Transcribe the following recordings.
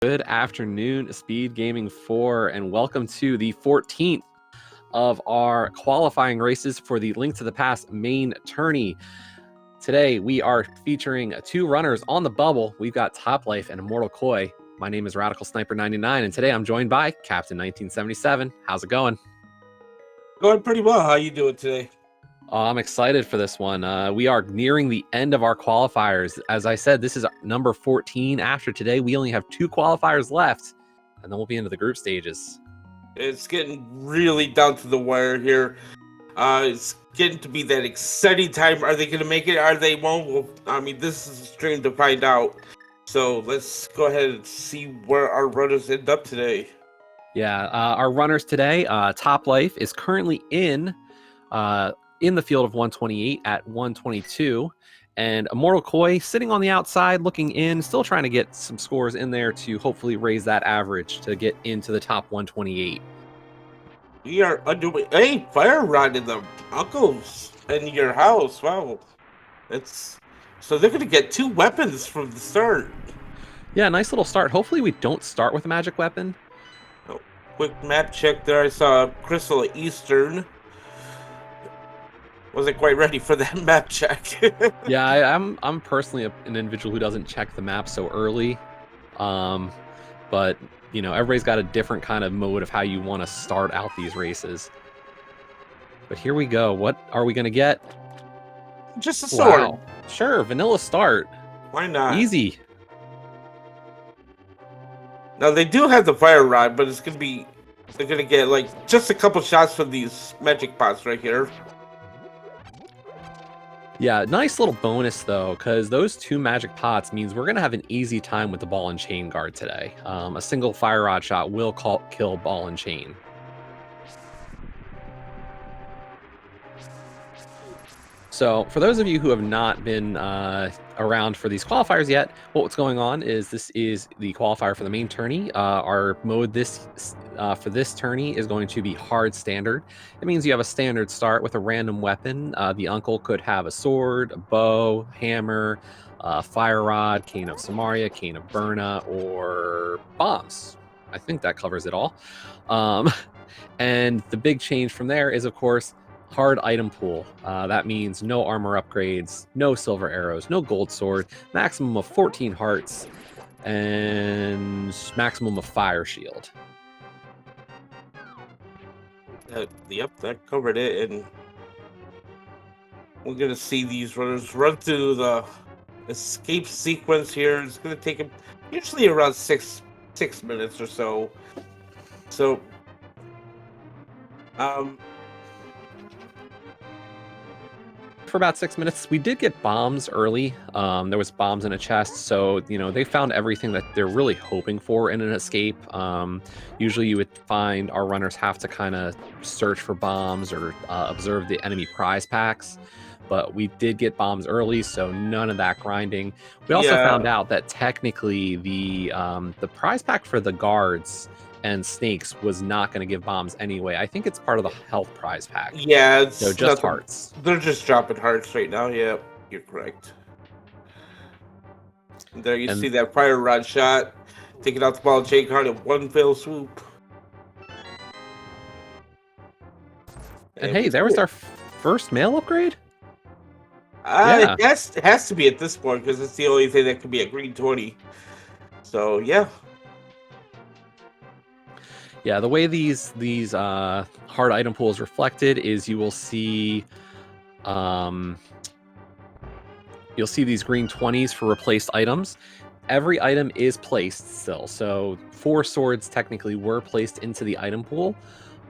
Good afternoon, Speed Gaming 4, and welcome to the 14th of our qualifying races for the Link to the Past main tourney. Today, we are featuring two runners on the bubble. We've got Topplife and Immortal Koi. My name is Radical Sniper 99, and today I'm joined by Captain 1977. How's it going? Going pretty well. How you doing today? I'm excited for this one. We are nearing the end of our qualifiers. As I said, this is number 14. After today, we only have 2 qualifiers left, and then we'll be into the group stages. It's getting really down to the wire here. It's getting to be that exciting time. Are they going to make it? Are they won't? Well, I mean, this is a stream to find out. So let's go ahead and see where our runners end up today. Yeah, our runners today, Topplife is currently in the field of 128 at 122, and Immortal Koi sitting on the outside looking in, still trying to get some scores in there to hopefully raise that average to get into the top 128. We are underway. Hey, fire rod in the uncles in your house. Wow, so they're going to get 2 weapons from the start. Yeah, nice little start. Hopefully we don't start with a magic weapon. Oh, quick map check there. I saw Crystal Eastern. Wasn't quite ready for that map check. Yeah, I'm personally an individual who doesn't check the map so early, but you know, everybody's got a different kind of mode of how you want to start out these races. But here we go. What are we gonna get? Just a sword. Wow. Sure, vanilla start. Why not? Easy. Now they do have the fire rod, but it's gonna be they're gonna get like just a couple shots from these magic pots right here. Yeah, nice little bonus though, because those 2 magic pots means we're gonna have an easy time with the ball and chain guard today. A single fire rod shot will kill ball and chain. So for those of you who have not been around for these qualifiers yet, what's going on is this is the qualifier for the main tourney. Our mode for this tourney is going to be hard standard. It means you have a standard start with a random weapon. The uncle could have a sword, a bow, hammer, fire rod, cane of Samaria, cane of Berna, or bombs. I think that covers it all. And the big change from there is, of course, hard item pool. That means no armor upgrades, no silver arrows, no gold sword, maximum of 14 hearts, and maximum of fire shield. Yep, that covered it, and we're gonna see these runners run through the escape sequence here. It's gonna take them usually around six minutes or so. So, for about 6 minutes, we did get bombs early. There was bombs in a chest, so you know they found everything that they're really hoping for in an escape. Usually you would find our runners have to kind of search for bombs or observe the enemy prize packs, but we did get bombs early, so none of that grinding. We also found out that technically the prize pack for the guards and snakes was not going to give bombs anyway. I think it's part of the health prize pack. Yeah, it's so just hearts. They're just dropping hearts right now. Yeah, you're correct. And there you see that fire rod shot, taking out the ball and chain card in one fell swoop. And hey, there was our first mail upgrade. Yeah. It has to be at this point because it's the only thing that could be a green 20. So yeah. Yeah, the way these hard item pools reflected is you will see you'll see these green 20s for replaced items. Every item is placed still, so 4 swords technically were placed into the item pool,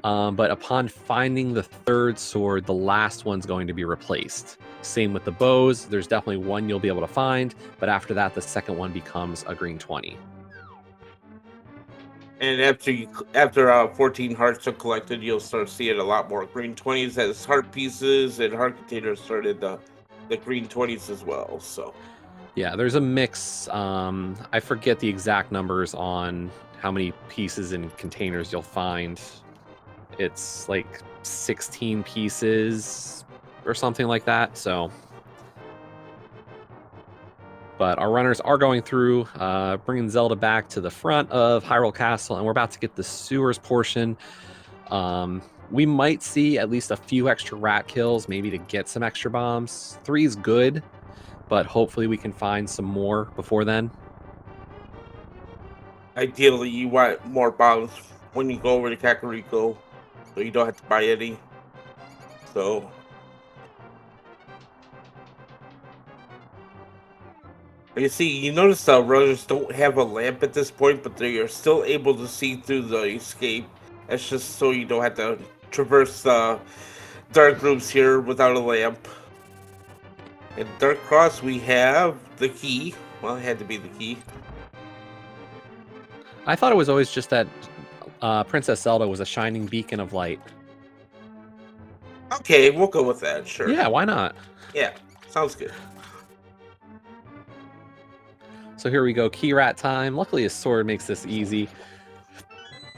but upon finding the 3rd sword, the last one's going to be replaced. Same with the bows. There's definitely one you'll be able to find, but after that, the second one becomes a green 20. And after 14 hearts are collected, you'll start seeing a lot more green 20s as heart pieces and heart containers started the green 20s as well. So yeah, there's a mix. I forget the exact numbers on how many pieces in containers you'll find. It's like 16 pieces or something like that. So But our runners are going through, bringing Zelda back to the front of Hyrule Castle, and we're about to get the sewers portion. We might see at least a few extra rat kills, maybe to get some extra bombs. 3 is good, but hopefully we can find some more before then. Ideally, you want more bombs when you go over to Kakariko, so you don't have to buy any. So, you see, you notice the runners don't have a lamp at this point, but they are still able to see through the escape. That's just so you don't have to traverse the dark rooms here without a lamp. In Dark Cross, we have the key. Well, it had to be the key. I thought it was always just that Princess Zelda was a shining beacon of light. Okay, we'll go with that, sure. Yeah, why not? Yeah, sounds good. So here we go, key rat time. Luckily his sword makes this easy.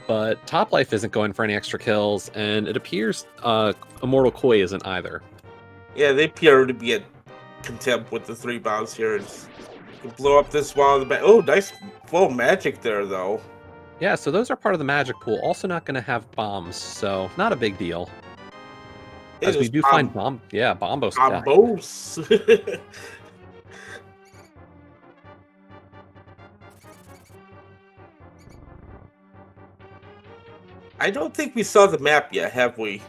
But Topplife isn't going for any extra kills, and it appears Immortal Koi isn't either. Yeah, they appear to be at contempt with the 3 bombs here. You can blow up this wall in the back. Oh, nice full magic there, though. Yeah, so those are part of the magic pool. Also not going to have bombs, so not a big deal. As we do find Bombos. Bombos. I don't think we saw the map yet, have we?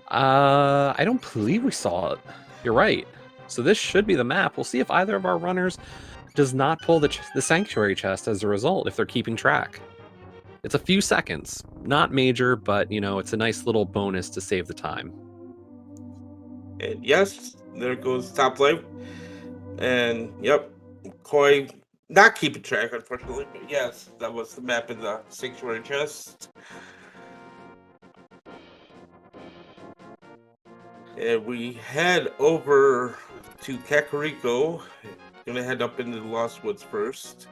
I don't believe we saw it. You're right. So this should be the map. We'll see if either of our runners does not pull the sanctuary chest as a result, if they're keeping track. It's a few seconds. Not major, but, you know, it's a nice little bonus to save the time. And yes, there goes Topplife. And, yep, Koi not keeping track, unfortunately. But yes, that was the map in the sanctuary chest. And we head over to Kakariko. Gonna head up into the Lost Woods first.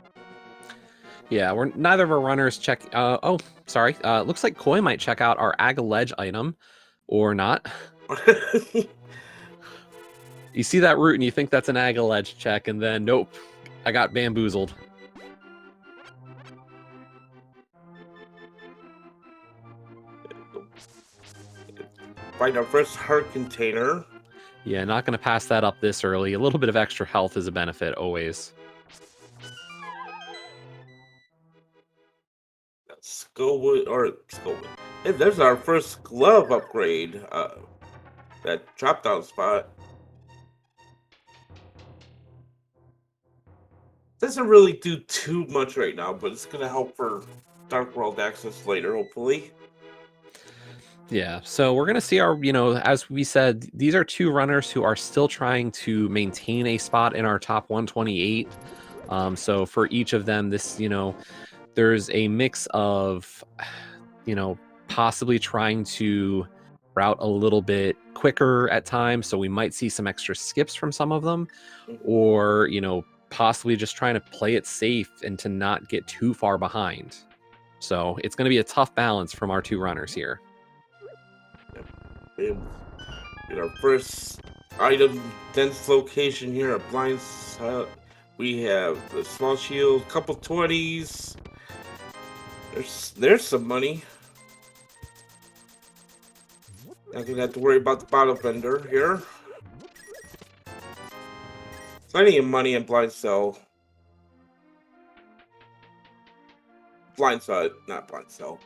Yeah, neither of our runners check. Oh, sorry. Looks like Koi might check out our Aga Ledge item, or not. You see that route and you think that's an Aga Ledge check, and then nope, I got bamboozled. Find our first heart container. Yeah, not going to pass that up this early. A little bit of extra health is a benefit, always. Skullwood. Hey, there's our first glove upgrade. That drop down spot. Doesn't really do too much right now, but it's gonna help for Dark World access later, hopefully. Yeah, so we're going to see our, as we said, these are 2 runners who are still trying to maintain a spot in our top 128. So for each of them, this, there's a mix of, possibly trying to route a little bit quicker at times. So we might see some extra skips from some of them, or, possibly just trying to play it safe and to not get too far behind. So it's going to be a tough balance from our 2 runners here. In our first item dense location here at Blind Hut, we have the small shield, couple 20s. There's some money. Not gonna have to worry about the bottle vendor here. Plenty of money in Blind Cell. Blind Side, not Blind Cell.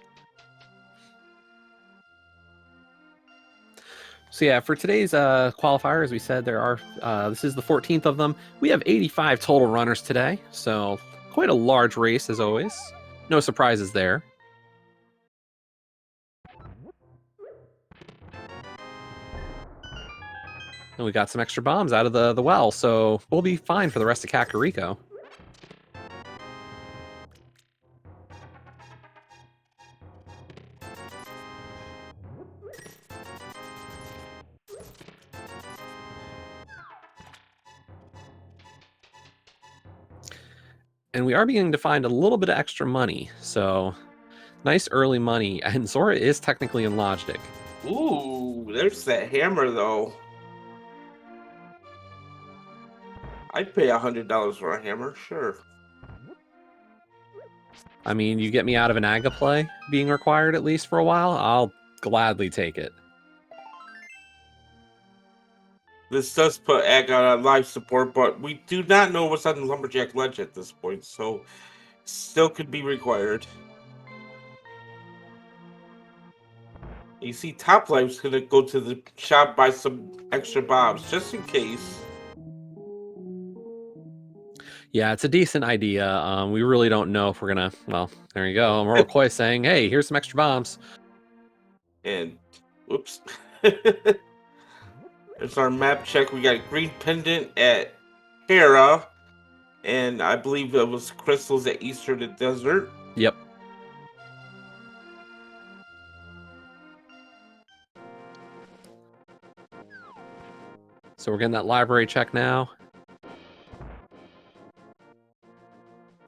So yeah, for today's qualifier, as we said, there are this is the 14th of them. We have 85 total runners today, so quite a large race as always. No surprises there. And we got some extra bombs out of the well, so we'll be fine for the rest of Kakariko. And we are beginning to find a little bit of extra money, so nice early money. And Zora is technically in Logic. Ooh, there's that hammer though. I'd pay $100 for a hammer, sure. I mean, you get me out of an Aga play being required at least for a while, I'll gladly take it. This does put Ag on live support, but we do not know what's on the Lumberjack Ledge at this point, so still could be required. You see, Toplife's gonna go to the shop, buy some extra bombs, just in case. Yeah, it's a decent idea. We really don't know if we're gonna. Well, there you go. Immortal Koi saying, "Hey, here's some extra bombs." And whoops. There's our map check. We got a green pendant at Hera, and I believe it was crystals at Eastern Desert. Yep. So we're getting that library check now.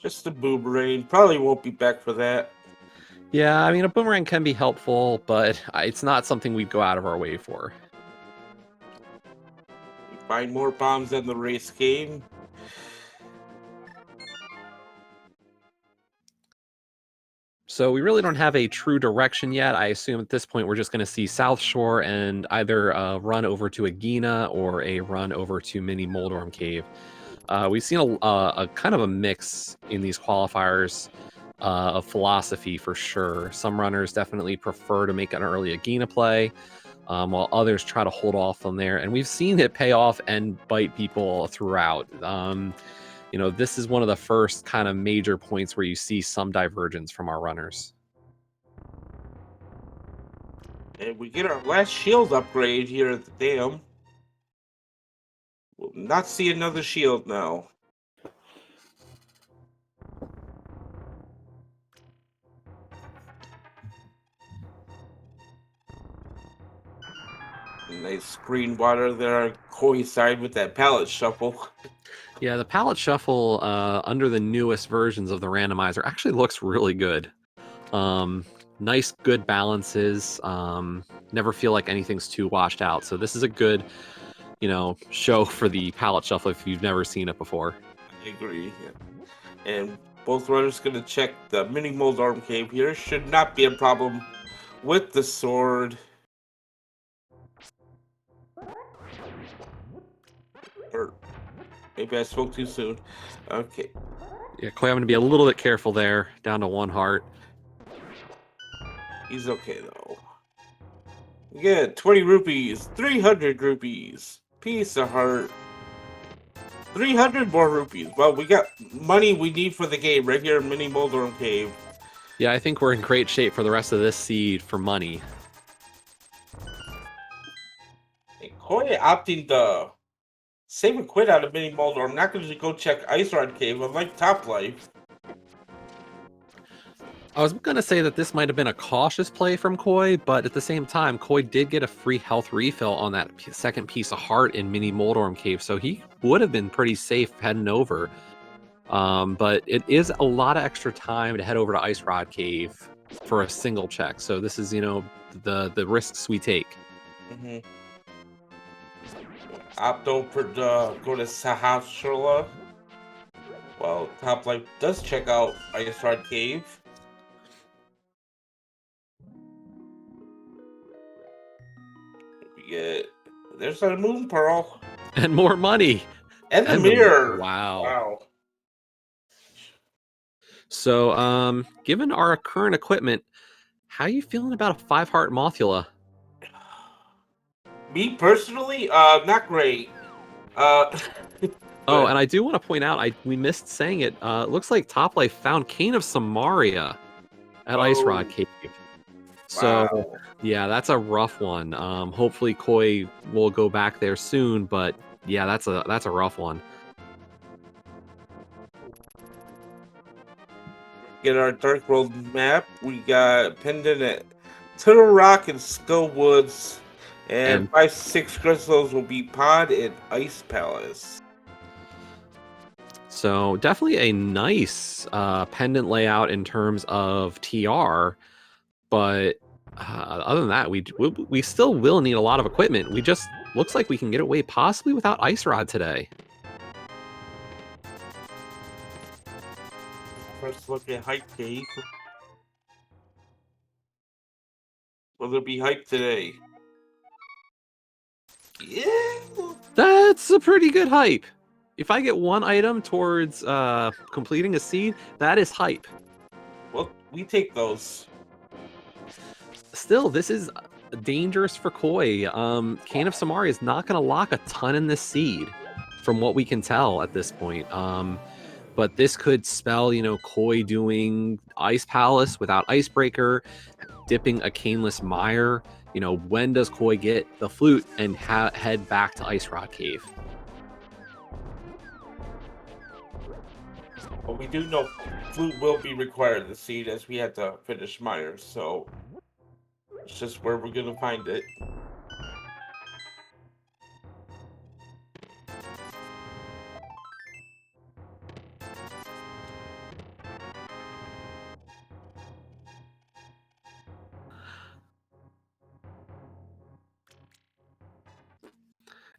Just a boomerang. Probably won't be back for that. Yeah, I mean, a boomerang can be helpful, but it's not something we'd go out of our way for. We find more bombs in the race game. So we really don't have a true direction yet. I assume at this point we're just going to see South Shore and either a run over to Agina or a run over to Mini Moldorm Cave. We've seen a kind of a mix in these qualifiers of philosophy for sure. Some runners definitely prefer to make an early Agina play, while others try to hold off on there. And we've seen it pay off and bite people throughout. You know, this is one of the first kind of major points where you see some divergence from our runners. And we get our last shield upgrade here at the dam. We'll not see another shield now. Nice green water there, Koi side with that pallet shuffle. Yeah, the palette shuffle under the newest versions of the randomizer actually looks really good. Nice, good balances. Never feel like anything's too washed out. So this is a good, you know, show for the palette shuffle if you've never seen it before. I agree. Yeah. And both runners going to check the Mini Moldorm Cave here. Should not be a problem with the sword. Or maybe I spoke too soon. Okay. Yeah, Koi, I'm going to be a little bit careful there, down to 1 heart. He's okay, though. We get 20 rupees, 300 rupees, piece of heart, 300 more rupees. Well, we got money we need for the game right here in Mini Moldorm Cave. Yeah, I think we're in great shape for the rest of this seed for money. And Koi opting to save a quid out of Mini Moldorm. I'm not going to go check Ice Rod Cave. Unlike Toplife. I was going to say that this might have been a cautious play from Koi, but at the same time, Koi did get a free health refill on that second piece of heart in Mini Moldorm Cave, so he would have been pretty safe heading over. But it is a lot of extra time to head over to Ice Rod Cave for a single check. So this is, you know, the risks we take. Mm-hmm. Opto for go to Sahasrala. Well, Toplife does check out Ice Rod Cave. We get there's a moon pearl And more money. and the mirror. Wow. So, given our current equipment, how are you feeling about a 5-heart Mothula? Me personally, not great. Oh, and I do want to point out, we missed saying it. It looks like Toplife found Cane of Samaria at Ice Rod Cave. So, wow. Yeah, that's a rough one. Hopefully Koi will go back there soon, but yeah, that's a rough one. Get our Dark World map. We got pendant at Turtle Rock and Skull Woods. And 5-6 crystals will be Pod and Ice Palace. So definitely a nice pendant layout in terms of TR, but other than that, we still will need a lot of equipment. We just looks like we can get away possibly without Ice Rod today. First look at hype cave. Will there be hype today? Yeah. That's a pretty good hype. If I get one item towards completing a seed, that is hype. Well, we take those. Still, this is dangerous for Koi. Cane of Samari is not going to lock a ton in this seed, from what we can tell at this point. But this could spell, Koi doing Ice Palace without Icebreaker, dipping a Caneless Mire. When does Koi get the flute and head back to Ice Rod Cave? Well, we do know flute will be required to seed as we had to finish Myers, so it's just where we're gonna find it.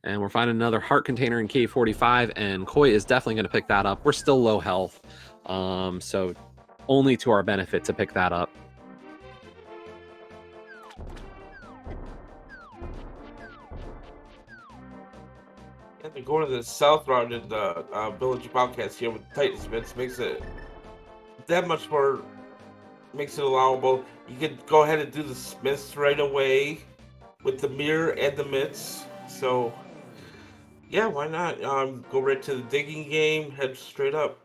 And we're finding another heart container in K45, and Koi is definitely going to pick that up. We're still low health, so only to our benefit to pick that up. And to go to the south route in the Village of Outcasts here with Titan Smiths makes it that much more, makes it allowable. You could go ahead and do the Smiths right away with the mirror and the mitts. So yeah, why not? Go right to the digging game, head straight up.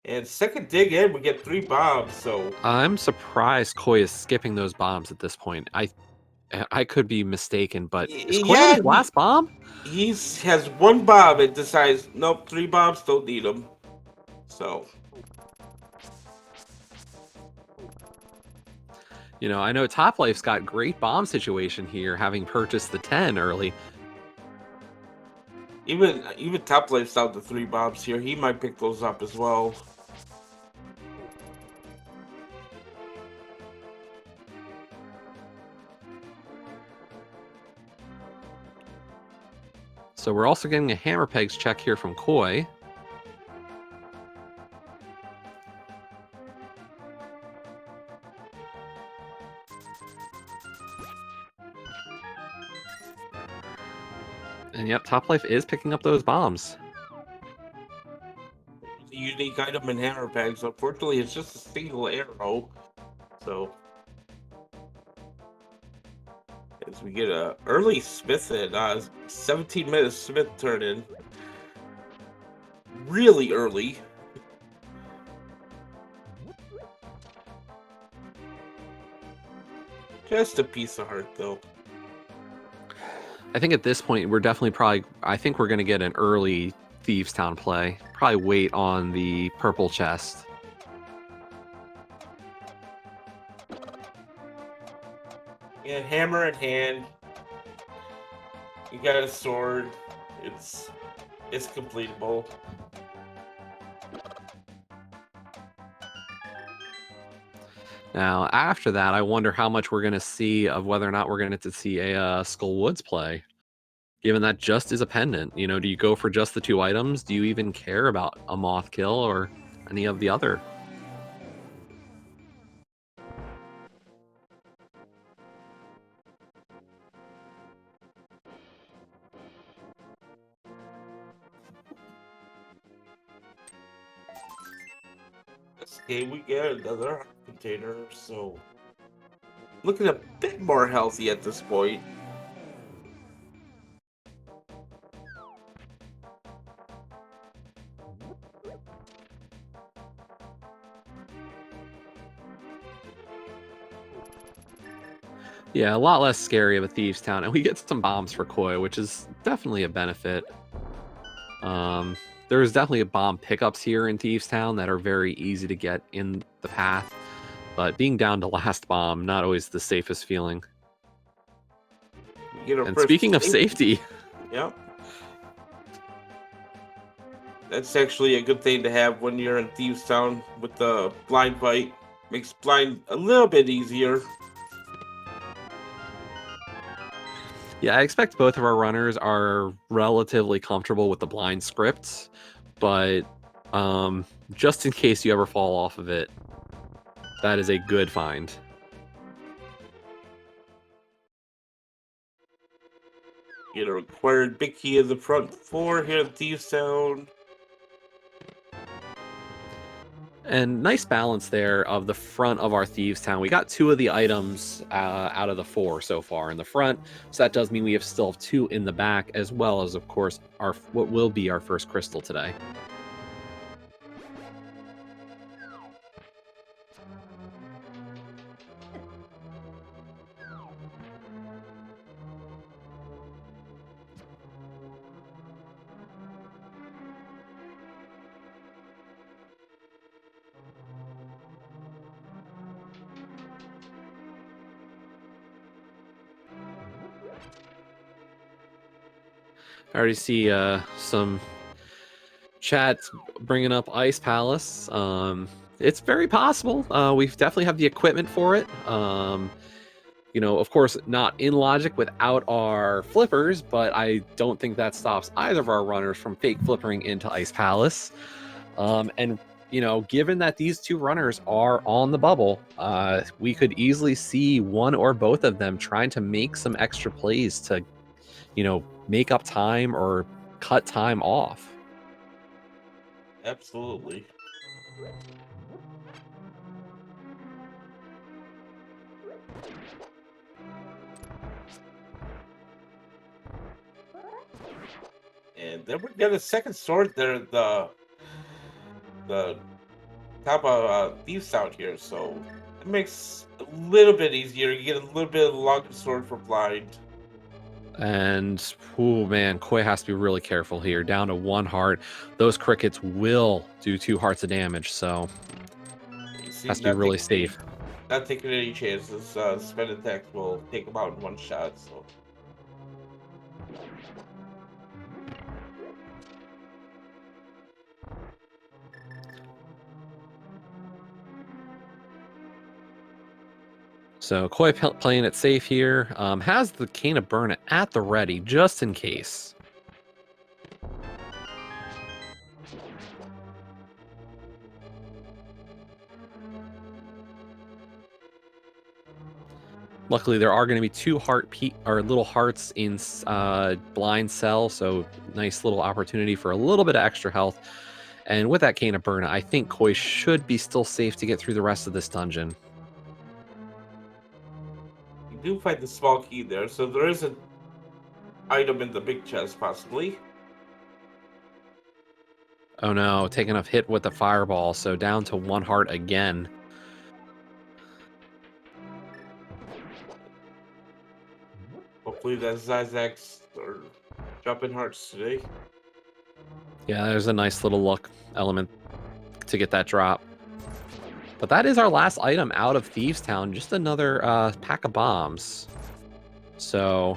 And second dig in, we get 3 bombs, so I'm surprised Koi is skipping those bombs at this point. I could be mistaken, but is Koi on his last bomb? He has 1 bomb and decides, nope, 3 bombs, don't need them. So I know Toplife's got great bomb situation here, having purchased the 10 early. even Toplife's down to 3 bombs here. He might pick those up as well. So we're also getting a hammer pegs check here from Koi. And yep, Toplife is picking up those bombs. The unique item in hammer bags, unfortunately, it's just a single arrow. So as we get a early Smith in, 17 minutes Smith turn in. Really early. Just a piece of heart, though. I think at this point, I think we're going to get an early Thieves Town play. Probably wait on the purple chest. Yeah, hammer in hand. You got a sword. It's completable. Now, after that, I wonder how much we're going to see of whether or not we're going to see a Skull Woods play. Given that just is a pendant, do you go for just the 2 items? Do you even care about a moth kill or any of the other? This game we get another heart container, so looking a bit more healthy at this point. Yeah, a lot less scary of a Thieves Town, and we get some bombs for Koi, which is definitely a benefit. There's definitely bomb pickups here in Thieves Town that are very easy to get in the path, but being down to last bomb, not always the safest feeling. And speaking of safety... Yep. That's actually a good thing to have when you're in Thieves Town with the blind fight. Makes blind a little bit easier. Yeah, I expect both of our runners are relatively comfortable with the blind scripts, but Just in case you ever fall off of it. That is a good find. Get a required big key in the front 4 here at Thieves Town. And nice balance there of the front of our Thieves Town. We got 2 of the items out of the 4 so far in the front. So that does mean we still have 2 in the back, as well as, of course, what will be our first crystal today. I already see some chats bringing up Ice Palace. It's very possible. We definitely have the equipment for it. Of course, not in logic without our flippers, but I don't think that stops either of our runners from fake flippering into Ice Palace. And given that these 2 runners are on the bubble, we could easily see one or both of them trying to make some extra plays to, make up time or cut time off. Absolutely. And then we get a second sword there, the top of Thieves out here, so it makes it a little bit easier. You get a little bit of a longer sword for blind. And, oh man, Koi has to be really careful here. Down to 1 heart. Those crickets will do 2 hearts of damage, so You see, has to be really safe. Not taking any chances. Spell attack will take them out in 1 shot, so. So Koi playing it safe here. Has the Cane of Burn at the ready, just in case. Luckily, there are going to be 2 little hearts in blind cell, so nice little opportunity for a little bit of extra health. And with that Cane of Burn, I think Koi should be still safe to get through the rest of this dungeon. You do find the small key there, so there is an item in the big chest, possibly. Oh no, taking a hit with the fireball, so down to 1 heart again. Hopefully that Zizak's or dropping hearts today. Yeah, there's a nice little luck element to get that drop. But that is our last item out of Thieves Town. Just another pack of bombs. So,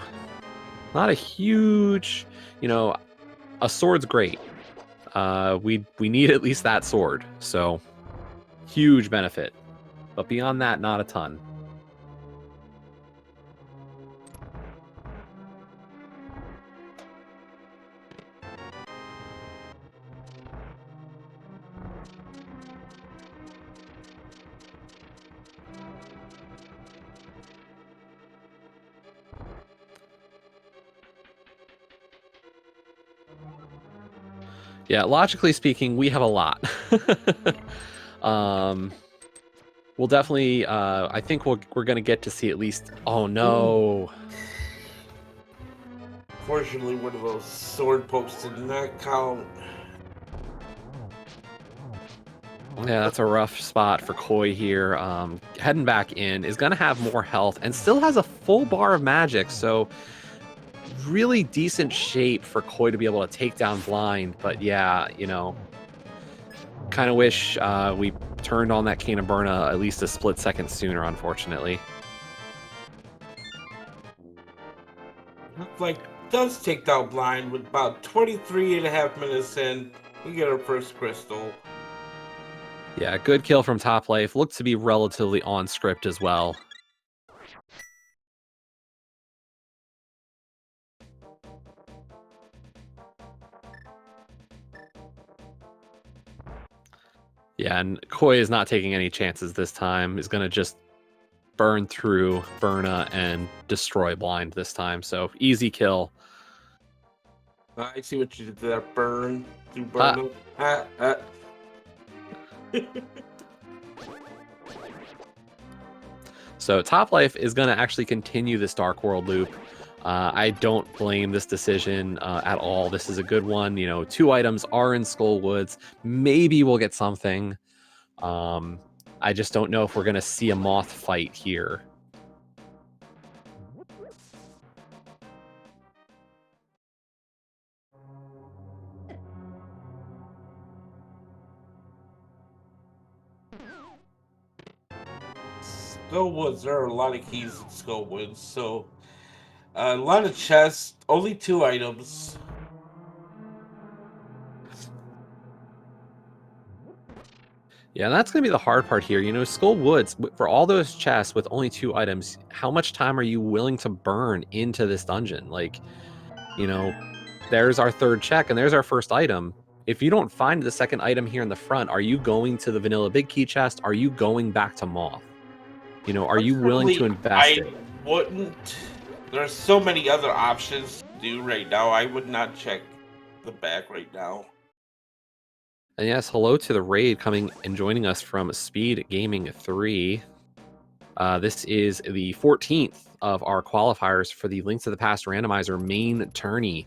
not a huge, a sword's great. We need at least that sword. So, huge benefit. But beyond that, not a ton. Yeah, logically speaking, we have a lot. We'll definitely, I think we're going to get to see at least, oh no. Fortunately, one of those sword pokes did not count. Yeah, that's a rough spot for Koi here. Heading back in is going to have more health and still has a full bar of magic, so really decent shape for Koi to be able to take down blind. But yeah, kind of wish we turned on that Cane of Burna at least a split second sooner, unfortunately. Looks like does take down blind with about 23.5 minutes in. We get our first crystal. Yeah, good kill from topplife. Looked to be relatively on script as well. Yeah, and Koi is not taking any chances this time. He's going to just burn through Burna and destroy Blind this time. So easy kill. I see what you did there. Burn through Ah. burn. So topplife is going to actually continue this Dark World loop. I don't blame this decision at all. This is a good one. You know, 2 items are in Skull Woods. Maybe we'll get something. I just don't know if we're going to see a moth fight here. Skullwoods, there are a lot of keys in Skullwoods, so a lot of chests, only 2 items. Yeah, and that's going to be the hard part here. You know, Skull Woods, for all those chests with only 2 items, how much time are you willing to burn into this dungeon? Like, you know, there's our 3rd check and there's our 1st item. If you don't find the 2nd item here in the front, are you going to the vanilla big key chest? Are you going back to Moth? You know, are you willing to invest it? I wouldn't. There's so many other options to do right now. I would not check the back right now. And yes, hello to the raid coming and joining us from SpeedGaming 3. This is the 14th of our qualifiers for the Link to the Past Randomizer main tourney.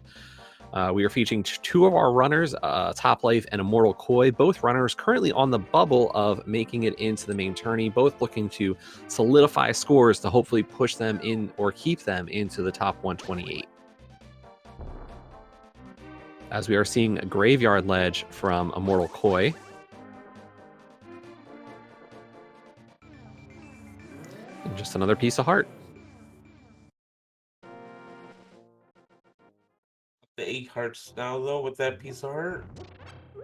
We are featuring 2 of our runners, topplife and Immortal Koi, both runners currently on the bubble of making it into the main tourney, both looking to solidify scores to hopefully push them in or keep them into the top 128. As we are seeing a Graveyard Ledge from Immortal Koi. And just another piece of heart. The 8 hearts now, though, with that piece of heart. Of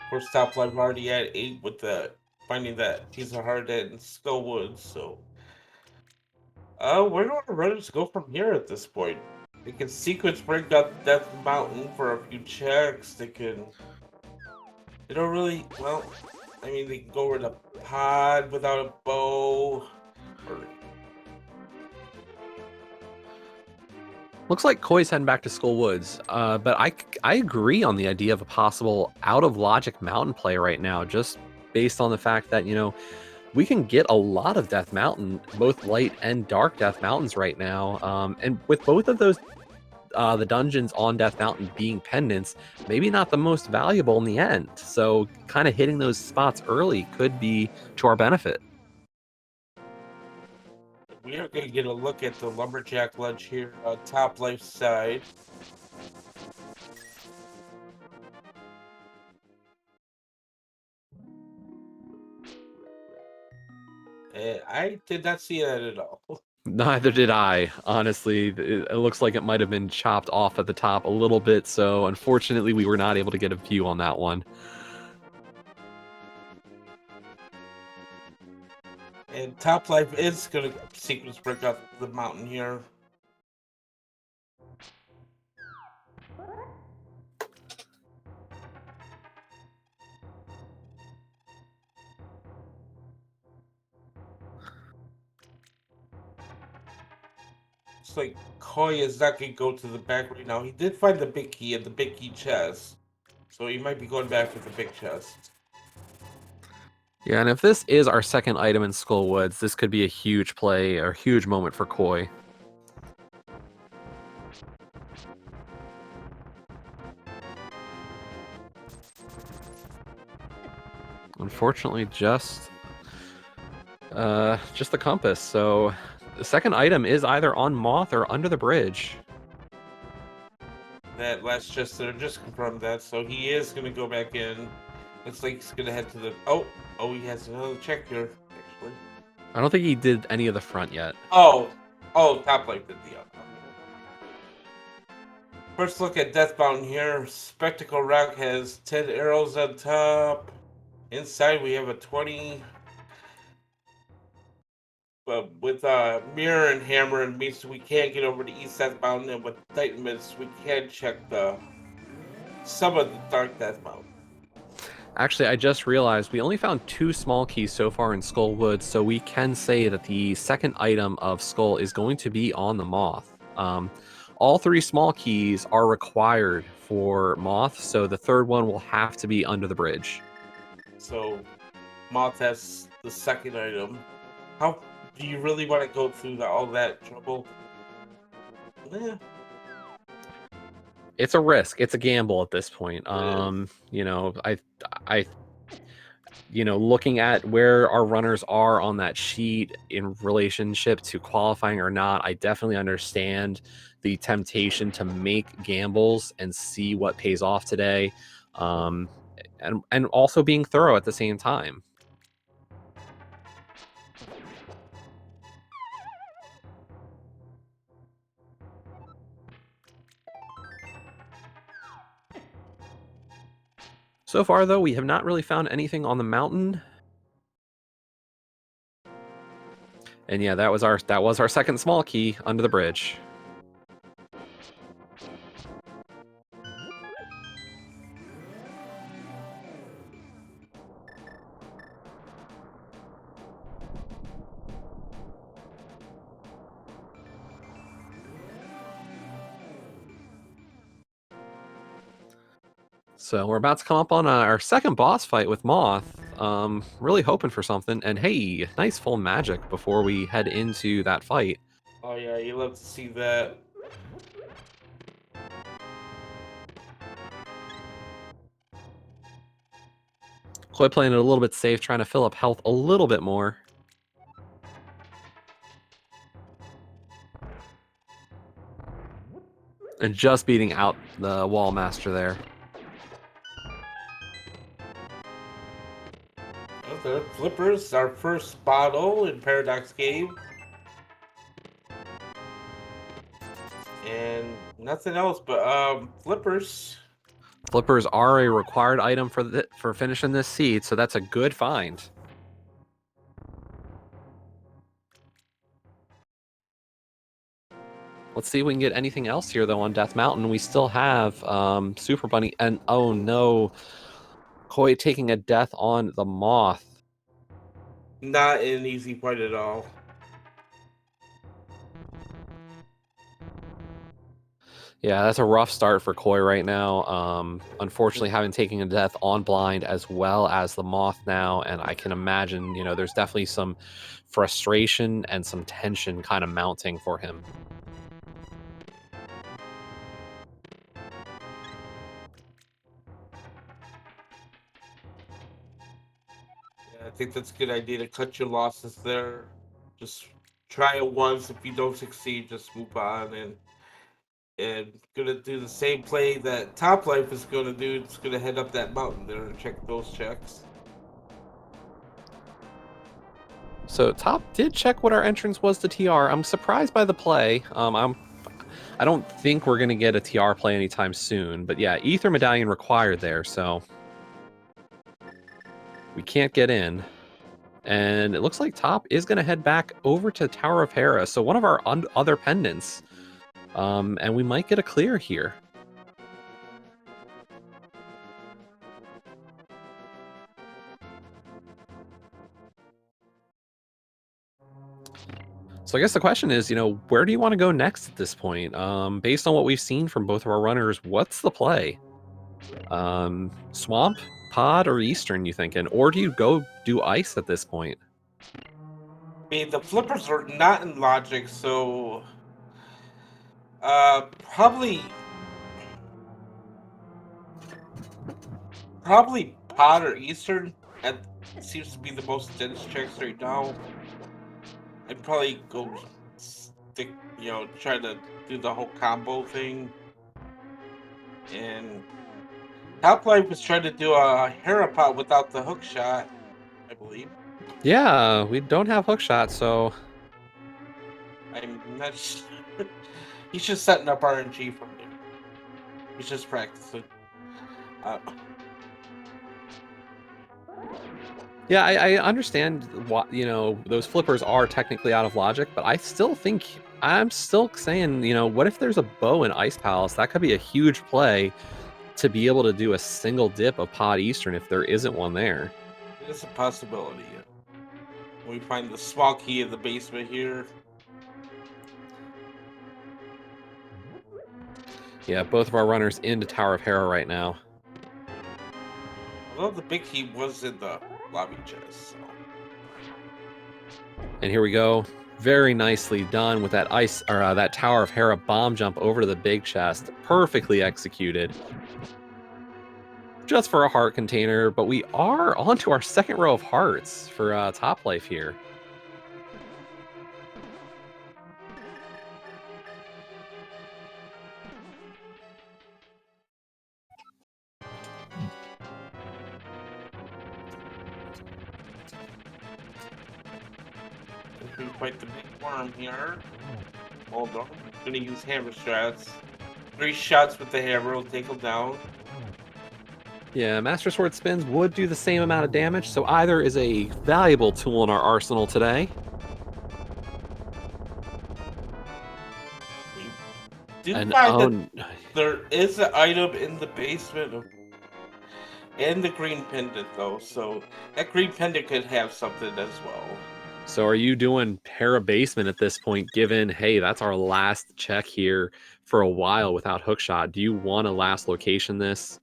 course, top life already had 8 with the finding that piece of heart in Skullwoods, so. Where do our runners go from here at this point? They can sequence break up Death Mountain for a few checks. They can. They don't really. Well, I mean, they can go over the pod without a bow. Or... Looks like Koi's heading back to Skull Woods, but I agree on the idea of a possible out-of-logic mountain play right now, just based on the fact that, you know, we can get a lot of Death Mountain, both light and dark Death Mountains right now, and with both of those, the dungeons on Death Mountain being pendants, maybe not the most valuable in the end, so kind of hitting those spots early could be to our benefit. We are going to get a look at the Lumberjack Ledge here on top left side. I did not see that at all. Neither did I, honestly. It looks like it might have been chopped off at the top a little bit, so unfortunately we were not able to get a view on that one. And Top Life is going to sequence break up the mountain here. Looks like Koi is not going to go to the back right now. He did find the big key in the big key chest. So he might be going back with the big chest. Yeah, and if this is our 2nd item in Skull Woods, this could be a huge play or a huge moment for Koi. Unfortunately, just the compass. So the 2nd item is either on Moth or under the bridge. That last chest there just confirmed that. So he is going to go back in. Looks like he's going to head to the... Oh, he has another check here, actually. I don't think he did any of the front yet. Oh, Top Life did the up. First look at Death Mountain here. Spectacle Rock has 10 arrows on top. Inside we have a 20. But with Mirror and Hammer and Mesa, we can't get over to East Death Mountain. And with Titan Mist, we can check some of the Dark Death Mountain. Actually, I just realized we only found 2 small keys so far in Skullwood, so we can say that the second item of Skull is going to be on the Moth. All 3 small keys are required for Moth, so the third one will have to be under the bridge. So, Moth has the second item. How do you really want to go through all that trouble? Eh, It's a risk. It's a gamble at this point. it You know, I looking at where our runners are on that sheet in relationship to qualifying or not, I definitely understand the temptation to make gambles and see what pays off today, and also being thorough at the same time. So far, though, we have not really found anything on the mountain. And yeah, that was our second small key under the bridge. So we're about to come up on our second boss fight with Moth. Really hoping for something. And hey, nice full magic before we head into that fight. Oh yeah, you love to see that. Koi playing it a little bit safe, trying to fill up health a little bit more. And just beating out the Wall Master there. Okay, Flippers, our first bottle in Paradox Game. And nothing else but Flippers. Flippers are a required item for finishing this seed, so that's a good find. Let's see if we can get anything else here, though, on Death Mountain. We still have Super Bunny, and oh no, Koi taking a death on the Moth. Not an easy fight at all. Yeah, that's a rough start for Koi right now. Unfortunately, having taken a death on blind as well as the Moth now, and I can imagine, there's definitely some frustration and some tension kind of mounting for him. Yeah, I think that's a good idea to cut your losses there. Just try it once. If you don't succeed, just move on and gonna do the same play that Topplife is gonna do. It's gonna head up that mountain there and check those checks. So Top did check what our entrance was to TR. I'm surprised by the play. I don't think we're gonna get a TR play anytime soon, but yeah, Ether Medallion required there, so we can't get in. And it looks like Top is gonna head back over to Tower of Hera, so one of our other pendants. And we might get a clear here. So I guess the question is, where do you want to go next at this point? Based on what we've seen from both of our runners, what's the play? Swamp, Pod, or Eastern, you thinking? Or do you go do Ice at this point? I mean, the Flippers are not in logic, so probably Pod or Eastern. That seems to be the most dense checks right now. I'd probably go stick, try to do the whole combo thing. And Top Life was trying to do a Hera pot without the hook shot, I believe. Yeah, we don't have hook shots, so I'm not. He's just setting up RNG from there. He's just practicing. yeah, I understand what those flippers are technically out of logic, but I'm still saying, what if there's a bow in Ice Palace? That could be a huge play. to be able to do a single dip of Pod Eastern if there isn't one there. It is a possibility. We find the small key in the basement here. Yeah, both of our runners into Tower of Hera right now. Although the big key was in the lobby chest, so. And here we go. Very nicely done with that that Tower of Hera bomb jump over to the big chest. Perfectly executed. Just for a heart container, but we are onto our second row of hearts for Top Life here. If we fight the big worm here, Moldorm, gonna use hammer strats. 3 shots with the hammer will take him down. Yeah, Master Sword spins would do the same amount of damage, so either is a valuable tool in our arsenal today. Do And find that there is an item in the basement and the green pendant though, so that green pendant could have something as well. So are you doing Hera basement at this point, given, hey, that's our last check here for a while without hookshot? Do you want to last location this?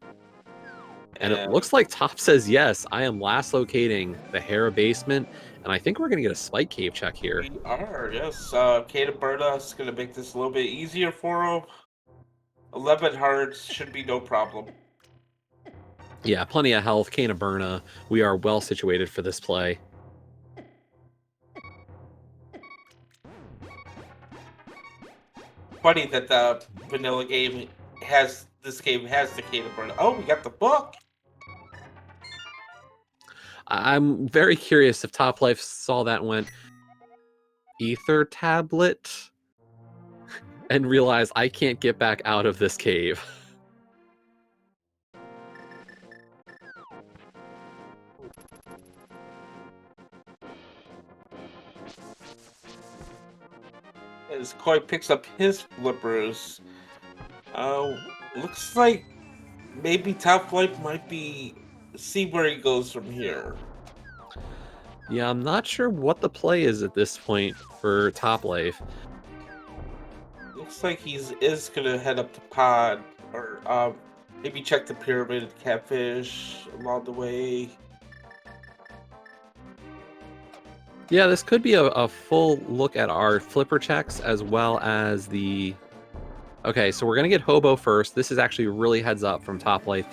And it looks like Top says yes. I am last locating the Hera basement, and I think we're going to get a Spike Cave check here. We are, yes. Kata Berta is going to make this a little bit easier for him. 11 hearts should be no problem. Yeah, plenty of health. Kana Berna. We are well situated for this play. Funny that the vanilla game has this game has the Kata Berta. Oh, we got the book. I'm very curious if Top Life saw that and went, Ether tablet? And realized I can't get back out of this cave. As Koi picks up his flippers, looks like maybe Top Life might be see where he goes from here. Yeah, I'm not sure what the play is at this point for Top Life. Looks like is gonna head up to Pod or maybe check the pyramid catfish along the way. Yeah, this could be a full look at our flipper checks as well as the... Okay, so we're going to get Hobo first. This is actually really heads up from Top Life.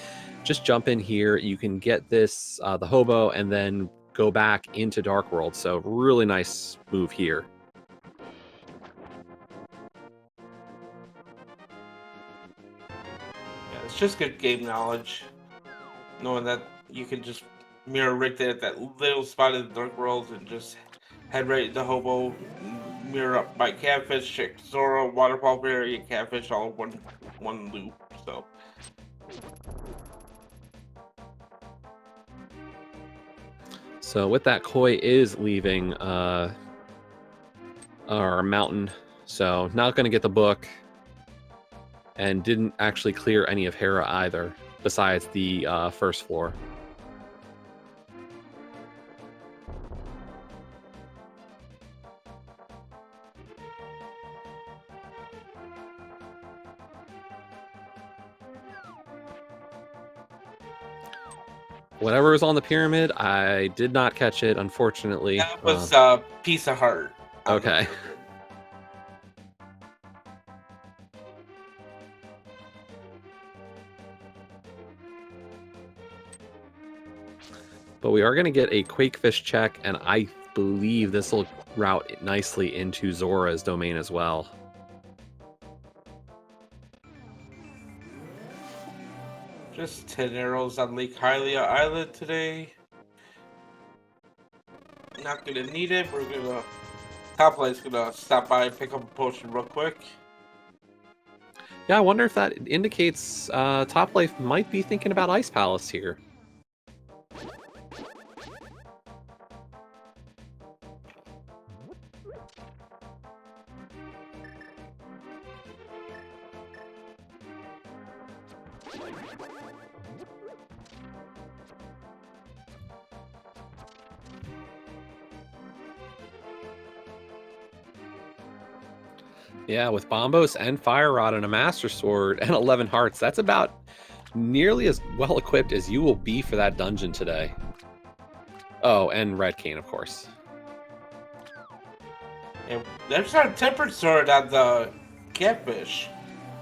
Just jump in here. You can get this, the Hobo, and then go back into Dark World. So really nice move here. Yeah, it's just good game knowledge. Knowing that you can just mirror right there at that little spot in the Dark World and just head right into Hobo, mirror up by Catfish, check Zora, Waterfall Berry, and Catfish all in one loop. So So with that, Koi is leaving our mountain. So not going to get the book. And didn't actually clear any of Hera either, besides the first floor. Whatever was on the pyramid, I did not catch it, unfortunately. that was a piece of heart. Okay. But we are going to get a Quakefish check, and I believe this will route nicely into Zora's domain as well. Just 10 arrows on Lake Hylia Island today. Not gonna need it. We're gonna... Top Light's gonna stop by and pick up a potion real quick. Yeah, I wonder if that indicates Top Life might be thinking about Ice Palace here. Yeah, with Bombos and Fire Rod and a Master Sword and 11 hearts, that's about nearly as well equipped as you will be for that dungeon today. Oh, and Red Cane, of course. And there's our tempered sword on the catfish.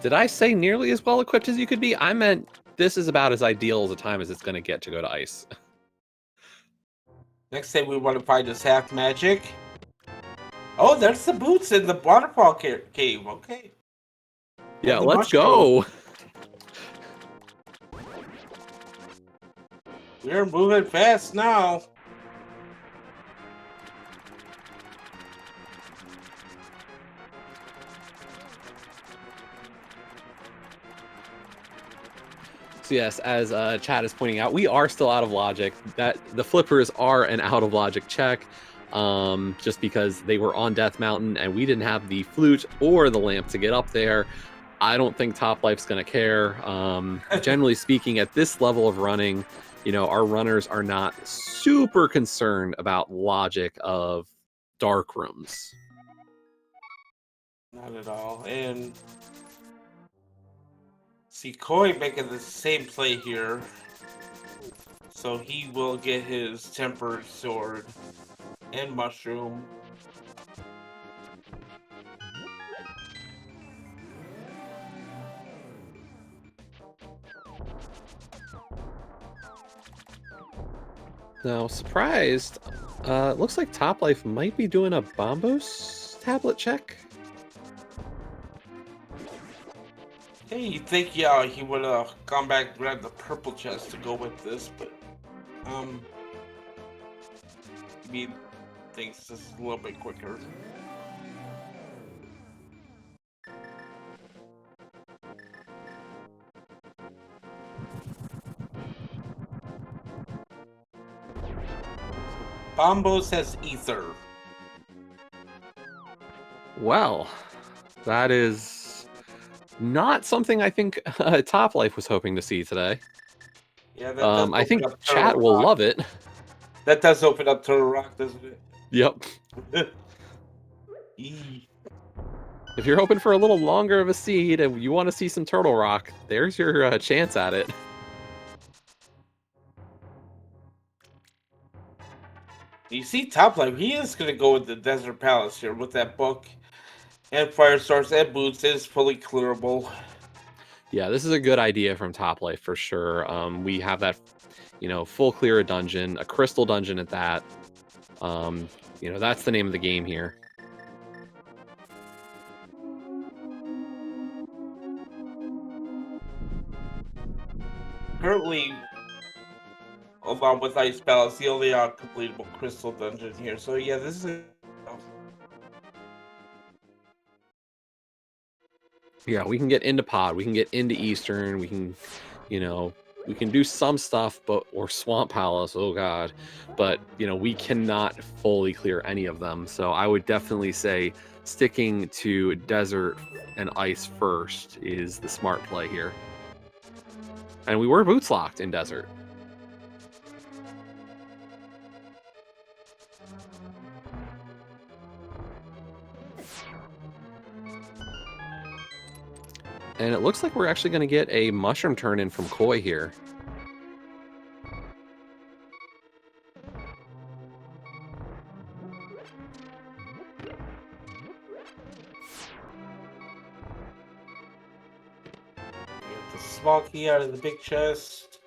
Did I say nearly as well equipped as you could be? I meant this is about as ideal as a time as it's going to get to go to ice. Next thing we want to find is half magic. Oh, there's the boots in the waterfall cave. Okay. Yeah, let's go. We're moving fast now. So yes, as Chad is pointing out, we are still out of logic. That the flippers are an out of logic check, just because they were on Death Mountain and we didn't have the flute or the lamp to get up there. I don't think Top Life's going to care. Generally speaking, at this level of running, you know, our runners are not super concerned about logic of dark rooms. Not at all. And see Koi making the same play here. So he will get his tempered sword and mushroom. Now, surprised, it looks like Top Life might be doing a Bombos tablet check. Hey, you think, yeah, he would have gone back and grabbed the purple chest to go with this, but, he thinks this is a little bit quicker. Bombos has ether. Well, that is not something I think Top Life was hoping to see today. Yeah, that does I think open up chat Turtle will Rock. love it. That does open up Turtle Rock, doesn't it? Yep. If you're hoping for a little longer of a seed and you want to see some Turtle Rock, there's your chance at it. You see Top Life, he is going to go with the Desert Palace here with that book and fire source and boots. It is fully clearable. Yeah, this is a good idea from Top Life for sure. We have that, you know, full clear a dungeon, a crystal dungeon at that. You know, that's the name of the game here. Currently, along with Ice Palace, the only completable crystal dungeon here. So yeah, this is Yeah, we can get into Pod, we can get into Eastern, we can, you know, we can do some stuff, or Swamp Palace, oh god. But, you know, we cannot fully clear any of them. So I would definitely say sticking to Desert and Ice first is the smart play here. And we were boots locked in Desert. And it looks like we're actually going to get a mushroom turn in from Koi here. get the small key out of the big chest.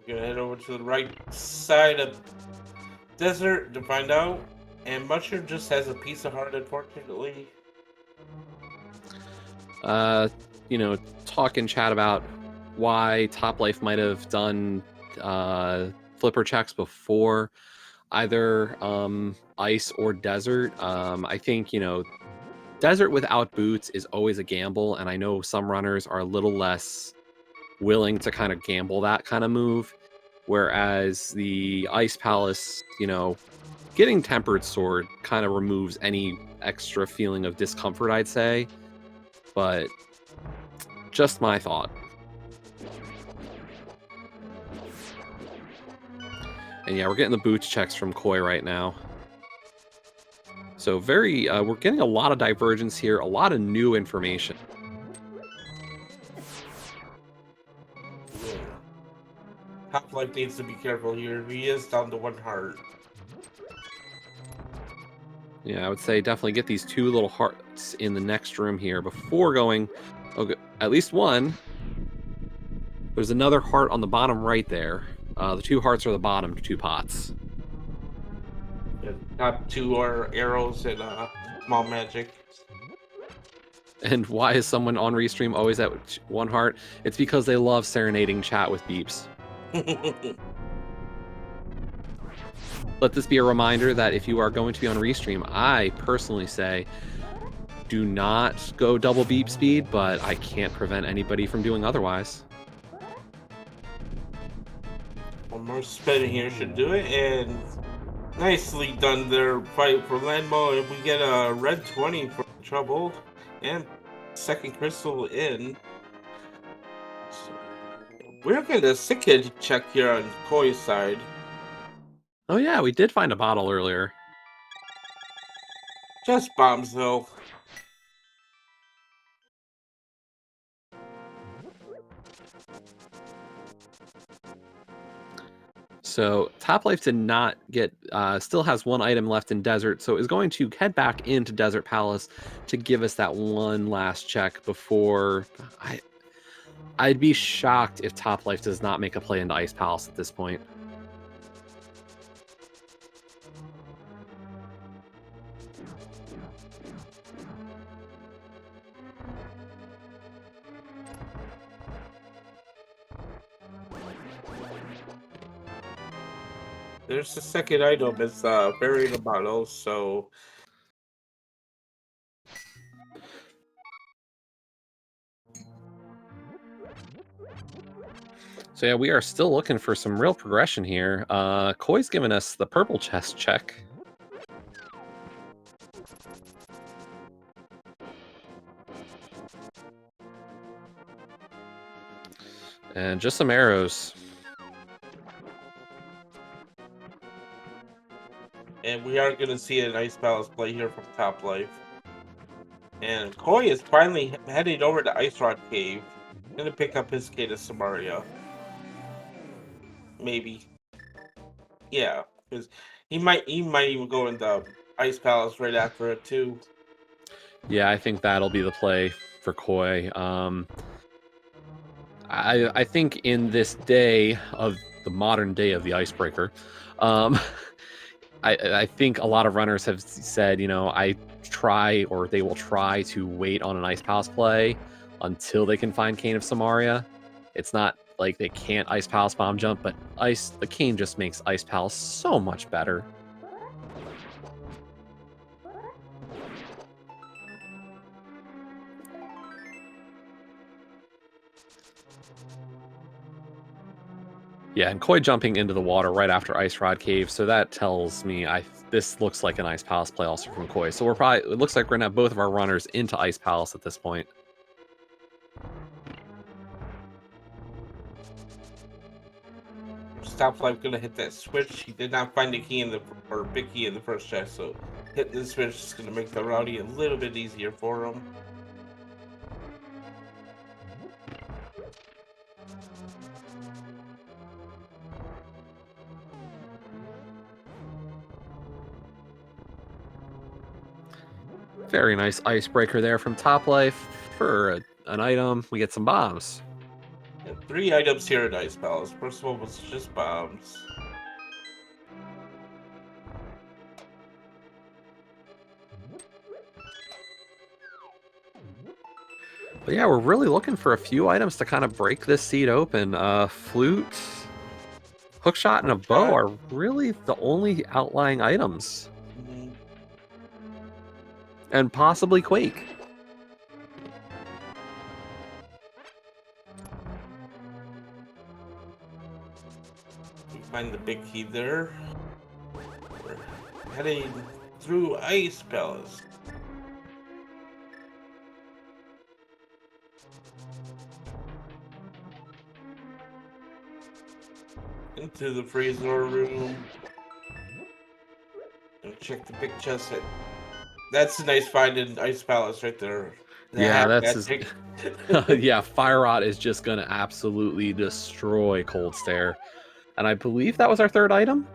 We're gonna head over to the right side of Desert to find out. And Mushroom just has a piece of heart, unfortunately. You know, talk in chat about why Top Life might have done flipper checks before either Ice or Desert. I think, you know, Desert without boots is always a gamble, and I know some runners are a little less willing to kind of gamble that kind of move, whereas the Ice Palace, you know, getting Tempered Sword kind of removes any extra feeling of discomfort, I'd say, but just my thought. And yeah, we're getting the boots checks from Koi right now. So we're getting a lot of divergence here, a lot of new information. Yeah. Half-Life needs to be careful here. He is down to 1 heart. Yeah, I would say definitely get these 2 little hearts in the next room here before going. Okay, at least one. There's another heart on the bottom right there. The 2 hearts are the bottom 2 pots. The top 2 are arrows and small magic. And why is someone on Restream always at 1 heart? It's because they love serenading chat with beeps. Let this be a reminder that if you are going to be on Restream, I personally say do not go double beep speed, but I can't prevent anybody from doing otherwise. One more spin here should do it, and nicely done there. Fight for Landmo, and we get a red 20 for trouble, and second crystal in. So we're getting a sick kid check here on Koi's side. Oh yeah, we did find a bottle earlier. Just bombs though. So Toplife did not get, still has 1 item left in Desert, so is going to head back into Desert Palace to give us that one last check before. I'd be shocked if Toplife does not make a play into Ice Palace at this point. There's the second item. It's buried in a bottle, so So yeah, we are still looking for some real progression here. Koi's giving us the purple chest check. And just some arrows. and we are gonna see an Ice Palace play here from Toplife. And Koi is finally heading over to Ice Rod Cave. Gonna pick up his kid of Samaria. Maybe. Yeah, because he might even go into Ice Palace right after it too. Yeah, I think that'll be the play for Koi. I think in this day of the modern day of the icebreaker, I think a lot of runners have said, you know, they will try to wait on an Ice Palace play until they can find Cane of Samaria. It's not like they can't Ice Palace bomb jump, but the Cane just makes Ice Palace so much better. Yeah, and Koi jumping into the water right after Ice Rod Cave, so that tells me this looks like an Ice Palace play also from Koi. So it looks like we're gonna have both of our runners into Ice Palace at this point. Stoplife gonna hit that switch. He did not find the key or big key in the first chest, so hitting the switch is gonna make the rowdy a little bit easier for him. Very nice icebreaker there from Toplife for an item. We get some bombs. And 3 items here at Ice Palace. First one was just bombs. But yeah, we're really looking for a few items to kind of break this seed open. Flute, hookshot, and a bow are really the only outlying items. Mhm. And possibly Quake. We find the big key there. We're heading through Ice Palace. into the freezer room. And check the big chest hit. That's a nice find in Ice Palace right there. Yeah, that's his... magic. Yeah, Fire Rod is just gonna absolutely destroy Cold Stare. And I believe that was our third item?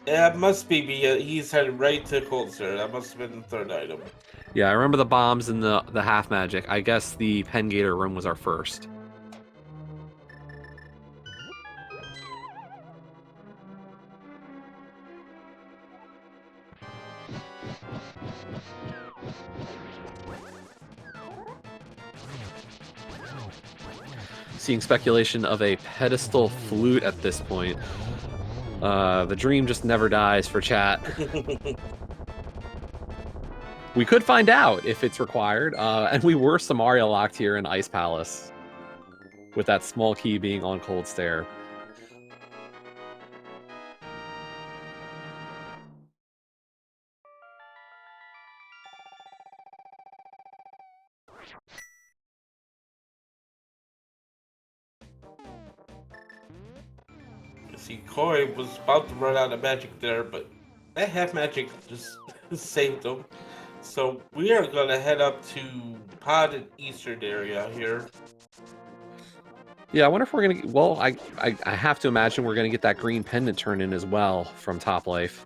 Yeah, it must be. He's headed right to Cold Stare. That must have been the third item. Yeah, I remember the bombs and the half magic. I guess the Pen Gator room was our first. Seeing speculation of a pedestal flute at this point. The dream just never dies for chat. We could find out if it's required, and we were Samaria locked here in Ice Palace, with that small key being on Cold Stare. See, Koi was about to run out of magic there, but that half magic just saved him. So we are gonna head up to Pod and Eastern area here. Yeah, I wonder if we're gonna. Well, I have to imagine we're gonna get that green pendant turned in as well from Top Life.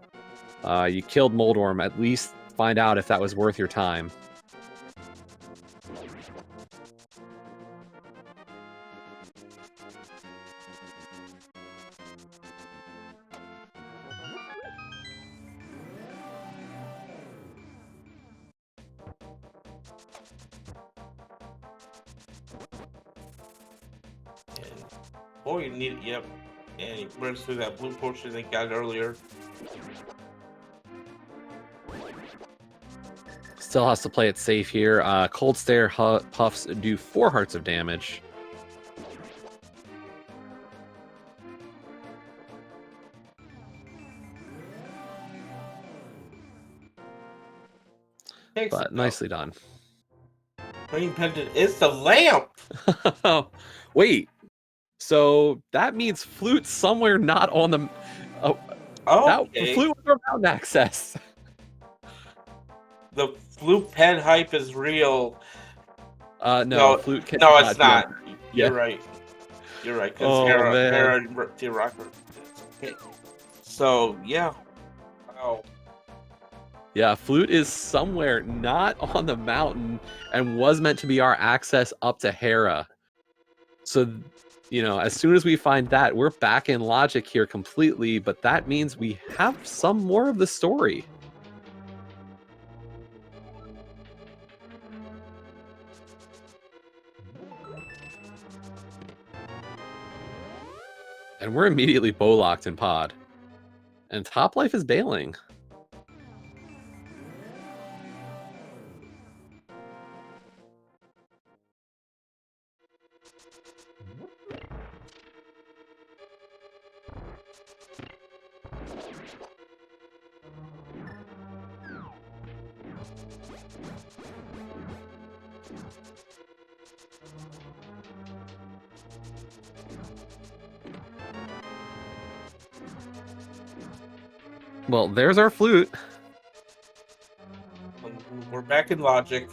You killed Moldorm. At least find out if that was worth your time. Oh, you need it, yep. And he burns through that blue potion they got earlier. Still has to play it safe here. Cold Stare puffs do 4 hearts of damage. But nicely done. Green pendant is the lamp! Wait. So that means flute somewhere not on the... Okay. Flute was our mountain access. The flute pen hype is real. No, flute can no, it's not. You're right. You're right. Because Hera and Rocker. Okay. So, yeah. Wow. Yeah, flute is somewhere not on the mountain and was meant to be our access up to Hera. So, you know, as soon as we find that, we're back in logic here completely, but that means we have some more of the story. And we're immediately bow-locked in pod. And Top Life is bailing. Well, there's our flute. We're back in logic.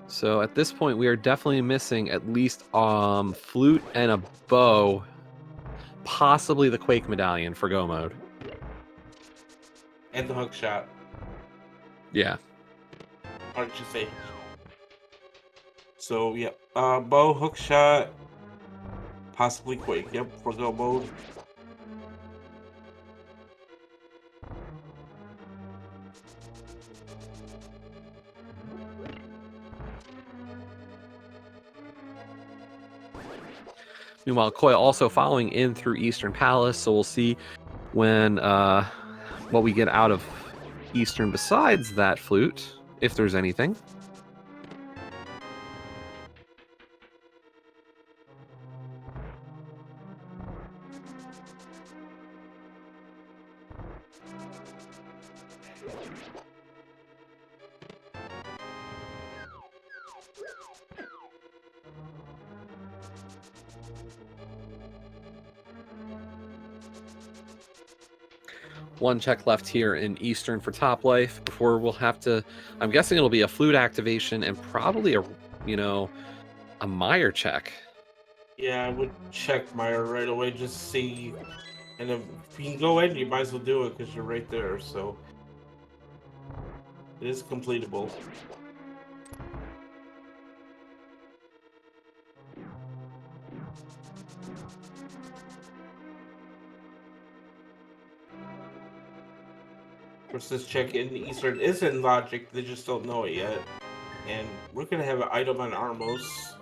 So at this point, we are definitely missing at least flute and a bow, possibly the Quake medallion for go mode. And the hook shot. Yeah. Or did you say? So, yeah. Bow, hook shot, possibly Quake. Yep, for go mode. Meanwhile, Koi also following in through Eastern Palace, so we'll see when what we get out of Eastern besides that flute, if there's anything. one check left here in Eastern for top life before we'll have to. I'm guessing it'll be a flute activation and probably a Meyer check. Yeah, I would check Meyer right away, just see. And if you can go in, you might as well do it because you're right there. So it is completable. Versus check in Eastern is in logic, they just don't know it yet. And we're gonna have an item on Armos.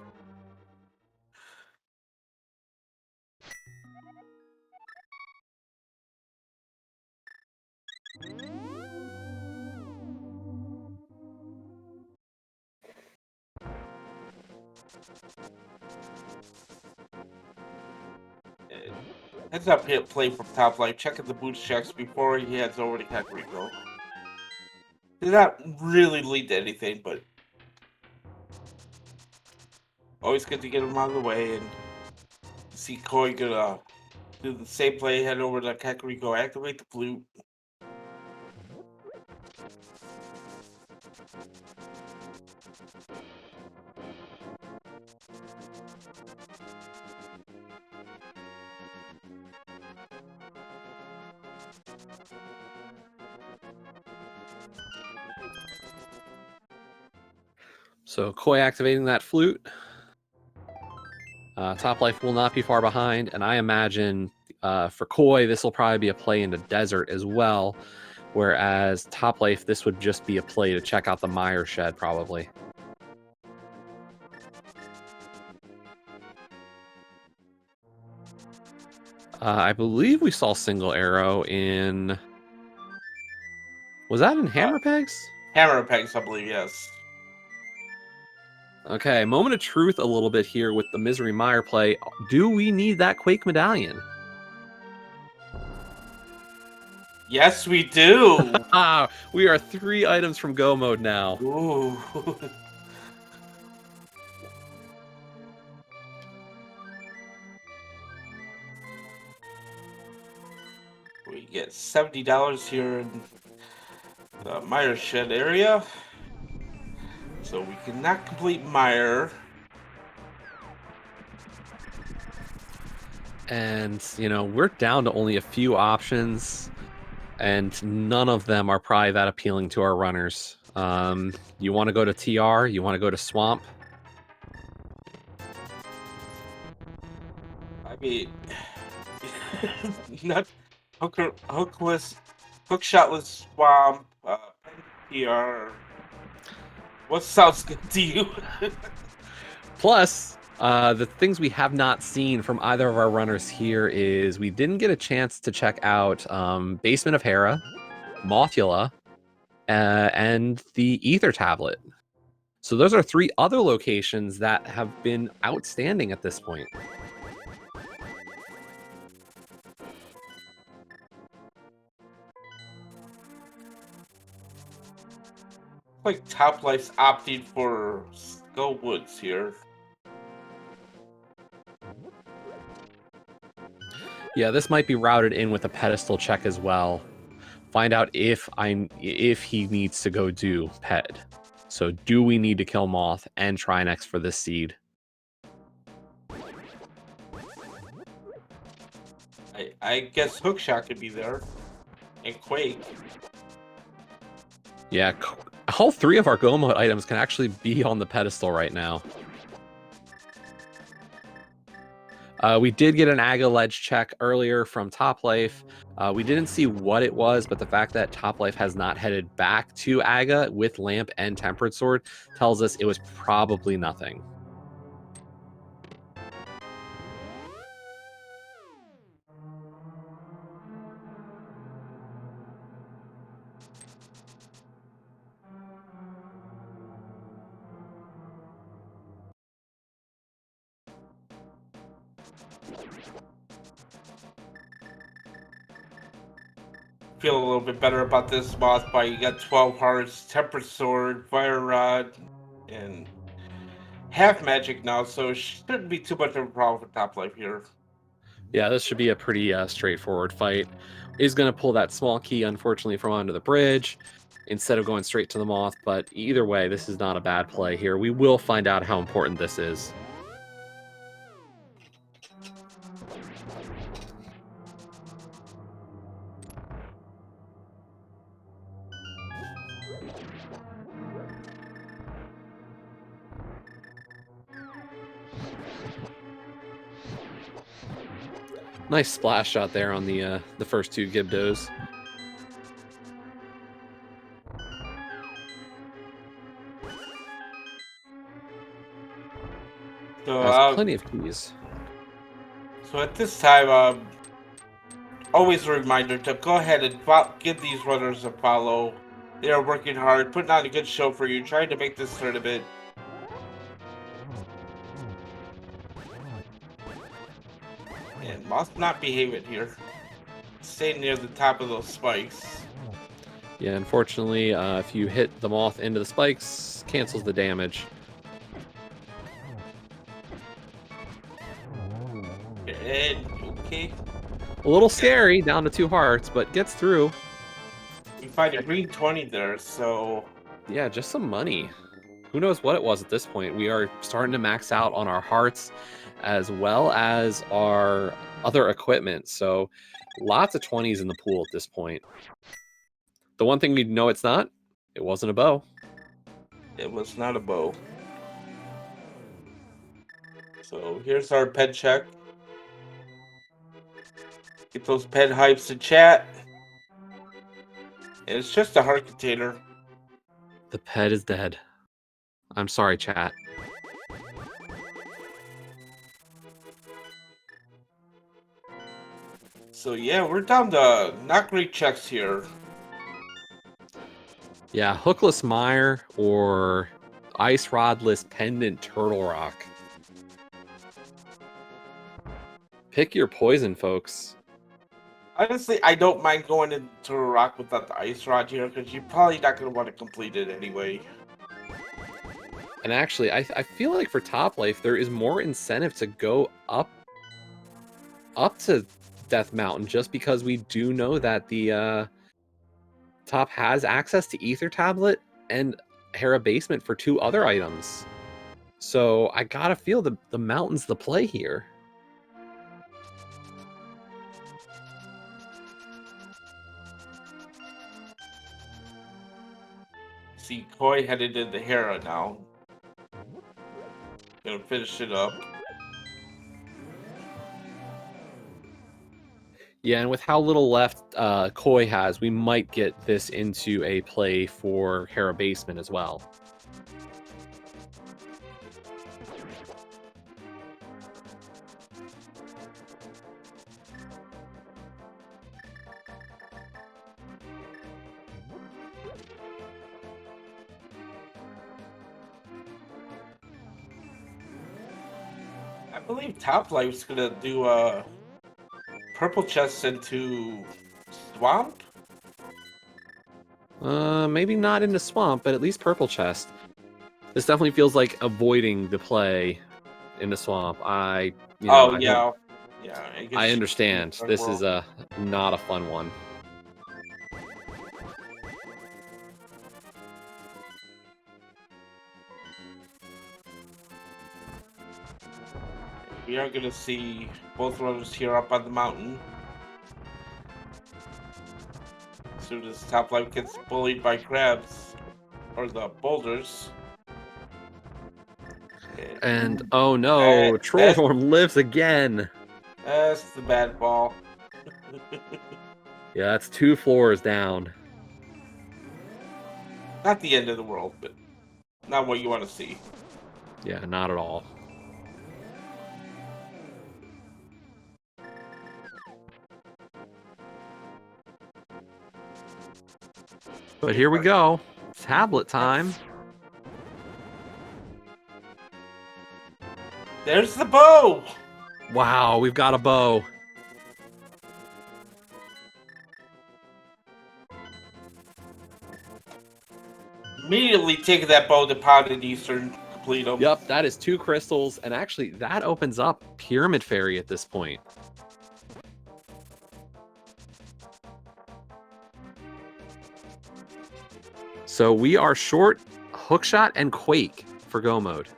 Heads up, hit play from top life. Checking the boots checks before he heads over to Kakariko. Did not really lead to anything, but always good to get him out of the way and see Koi gonna do the same play, head over to Kakariko, activate the flute. So Koi activating that flute. Top life will not be far behind, and I imagine for Koi this will probably be a play into desert as well. Whereas top life, this would just be a play to check out the Meyer shed probably. I believe we saw single arrow in. Was that in Hammer Pegs? Hammer Pegs, I believe, yes. Okay, moment of truth a little bit here with the Misery Meyer play. Do we need that Quake Medallion? Yes, we do. We are 3 items from go mode now. Ooh. We get $70 here in the Meyer shed area. So we cannot complete Meyer. And, we're down to only a few options, and none of them are probably that appealing to our runners. You want to go to TR? You want to go to Swamp? I mean, not hookless, hookshotless Swamp, PR. What sounds good to you? Plus, the things we have not seen from either of our runners here is we didn't get a chance to check out Basement of Hera, Mothula, and the Ether Tablet. So those are 3 other locations that have been outstanding at this point. Like Top Life's opting for Skull Woods here. Yeah, this might be routed in with a pedestal check as well. Find out if he needs to go do ped. So do we need to kill Moth and try next for this seed? I guess Hookshot could be there. And Quake. Yeah, all 3 of our go mode items can actually be on the pedestal right now. We did get an Aga Ledge check earlier from Top Life. We didn't see what it was, but the fact that Top Life has not headed back to Aga with Lamp and Tempered Sword tells us it was probably nothing. Feel a little bit better about this boss fight. You got 12 hearts, Tempered Sword, Fire Rod, and half magic now, so it shouldn't be too much of a problem for Top Life here. Yeah, this should be a pretty straightforward fight. Is going to pull that small key, unfortunately, from under the bridge instead of going straight to the moth. But either way, this is not a bad play here. We will find out how important this is. Nice splash shot there on the first two Gibdos. So, Has plenty of keys. So at this time, always a reminder to go ahead and give these runners a follow. They are working hard, putting on a good show for you, trying to make this tournament. And Moth not behaving here. Staying near the top of those spikes. Yeah, unfortunately, if you hit the moth into the spikes, cancels the damage. And, okay. A little scary, down to 2 hearts, but gets through. We find a green 20 there, so... Yeah, just some money. Who knows what it was at this point. We are starting to max out on our hearts as well as our other equipment. So lots of 20s in the pool at this point. The one thing we know it's not, it wasn't a bow. It was not a bow. So here's our pet check. Get those pet hypes to chat. And it's just a heart container. The pet is dead. I'm sorry, chat. So yeah, we're down to not great checks here. Yeah, hookless mire or ice rodless pendant turtle rock. Pick your poison, folks. Honestly, I don't mind going into a rock without the ice rod here because you're probably not going to want to complete it anyway. And actually, I feel like for Top Life, there is more incentive to go up to Death Mountain just because we do know that the Top has access to Ether Tablet and Hera Basement for 2 other items. So I gotta feel the mountain's the play here. See, Koi headed into Hera now. Gonna finish it up. Yeah, and with how little left Koi has, we might get this into a play for Hera Basement as well. I believe Top Life's gonna do a purple chest into Swamp? Maybe not into Swamp, but at least Purple Chest. This definitely feels like avoiding the play into Swamp. I understand. This is not a fun one. We are gonna see both runners here up on the mountain. As soon as Top Life gets bullied by crabs or the boulders. And oh no, Trollhorn lives again. That's the bad ball. Yeah, that's 2 floors down. Not the end of the world, but not what you want to see. Yeah, not at all. But here we go. Tablet time. There's the bow! Wow, we've got a bow. Immediately take that bow to Pounded Eastern, complete them. Yep, that is 2 crystals, and actually that opens up Pyramid Fairy at this point. So we are short Hookshot and Quake for go mode.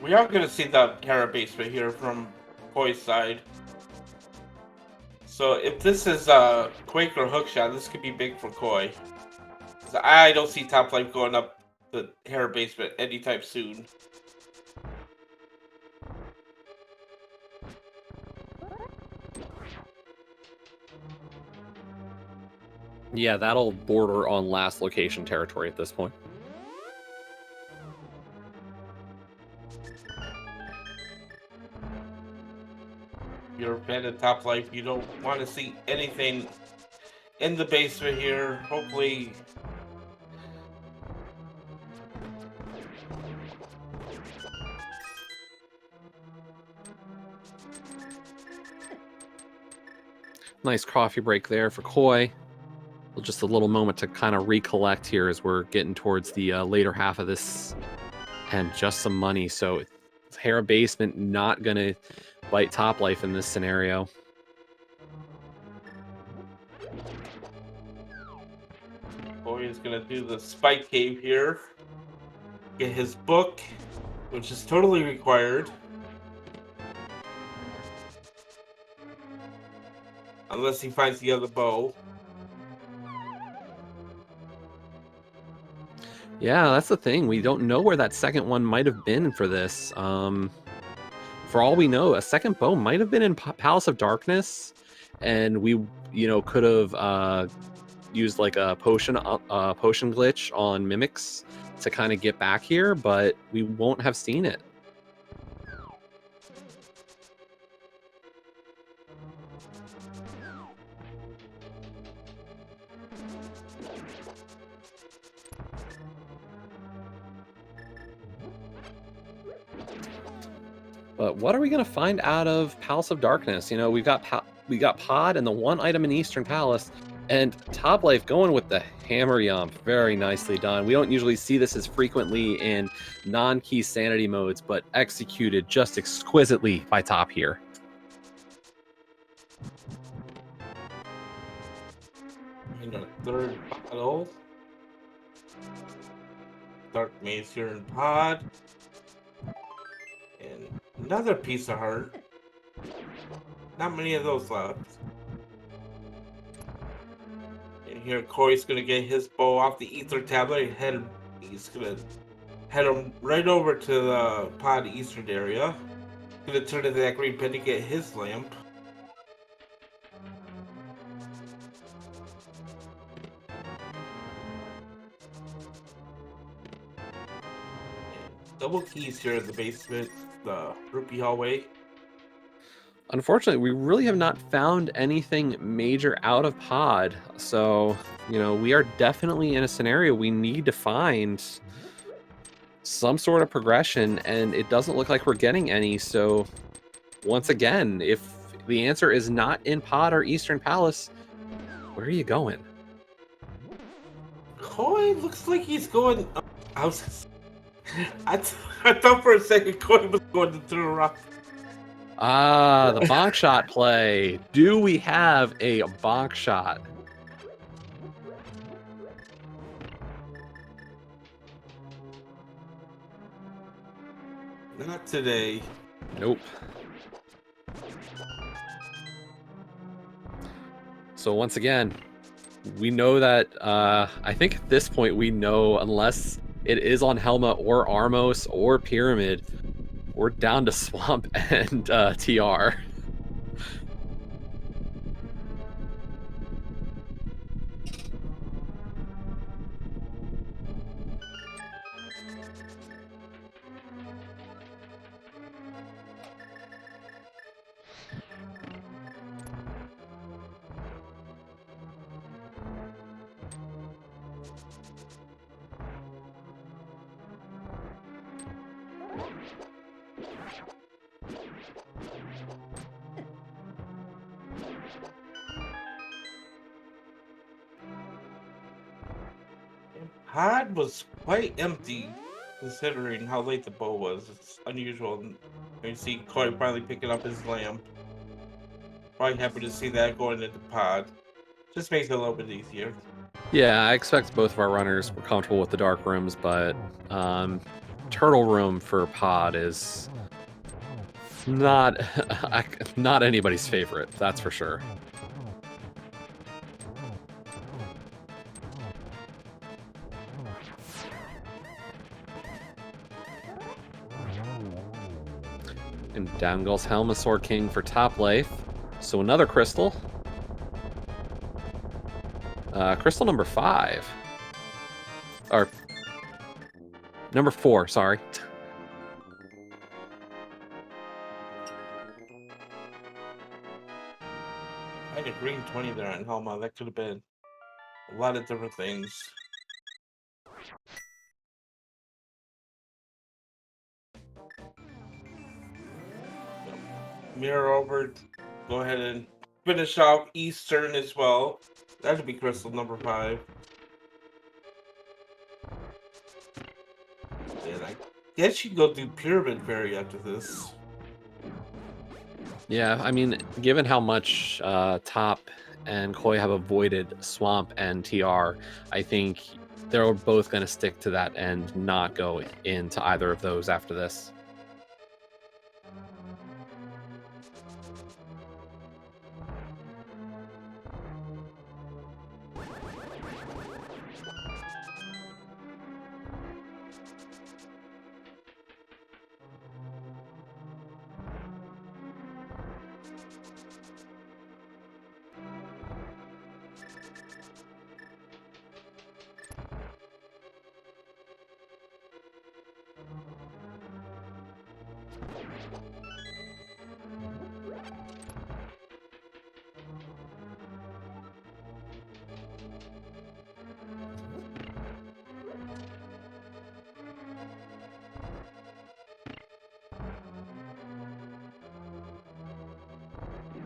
We are going to see the Terra basement here from Koi's side. So if this is Quake or Hookshot, this could be big for Koi. So I don't see Top Life going up the Terra basement anytime soon. Yeah, that'll border on last location territory at this point. If you're a fan of Top Life, you don't want to see anything in the basement here. Hopefully... Nice coffee break there for Koi. Just a little moment to kind of recollect here as we're getting towards the later half of this, and just some money. So Terra basement not going to bite Top Life in this scenario. Koi is going to do the Spike Cave here. Get his book, which is totally required. Unless he finds the other bow. Yeah, that's the thing. We don't know where that second one might have been for this. For all we know, a second bow might have been in Palace of Darkness, and we, could have used like a potion glitch on mimics to kind of get back here, but we won't have seen it. But what are we going to find out of Palace of Darkness? We've got Pod and the one item in Eastern Palace, and Top Life going with the hammer yump. Very nicely done. We don't usually see this as frequently in non-key sanity modes, but executed just exquisitely by Top here. In our third battle. Dark Maze here in Pod. And another piece of heart. Not many of those left. And here Corey's gonna get his bow off the ether tablet and he's gonna head him right over to the Pod Eastern area. Gonna turn into that green pen to get his lamp. Double keys here in the basement, the rupee hallway. Unfortunately, we really have not found anything major out of Pod. So, we are definitely in a scenario we need to find some sort of progression, and it doesn't look like we're getting any. So, once again, if the answer is not in Pod or Eastern Palace, where are you going? Koi looks like he's going... I thought for a second Koi was going to throw a rock. Ah, the bonk shot play. Do we have a bonk shot? Not today. Nope. So once again, we know that, I think at this point we know, unless it is on Helma or Armos or Pyramid, we're down to Swamp and TR. Pod was quite empty, considering how late the bow was. It's unusual. You see Koi finally picking up his lamp. Probably happy to see that going into pod. Just makes it a little bit easier. Yeah, I expect both of our runners were comfortable with the dark rooms, but turtle room for pod is not not anybody's favorite. That's for sure. And down goes Helmasaur King for top life. So another crystal. Crystal number 5. Or number 4, sorry. I had a green 20 there on Helma. That could have been a lot of different things. Mirror over. Go ahead and finish off Eastern as well. That'd be crystal number 5. And I guess you can go do Pyramid Fairy after this. Yeah, I mean, given how much Top and Koi have avoided Swamp and TR, I think they're both going to stick to that and not go into either of those after this.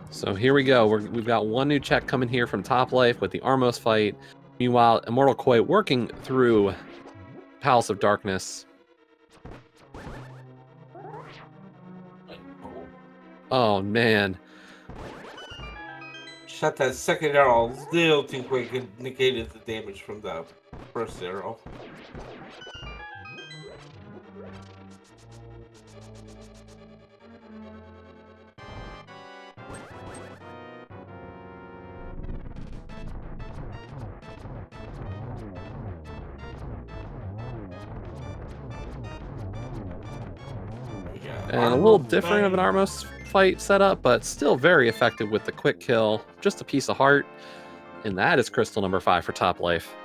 So here we go. We've got one new check coming here from Top Life with the Armos fight. Meanwhile, Immortal Koi working through Palace of Darkness. Oh, man. Shot that second arrow a little too quick and negated the damage from the first arrow. And a little different of an Armos fight setup, but still very effective with the quick kill. Just a piece of heart. And that is crystal number 5 for Top Life.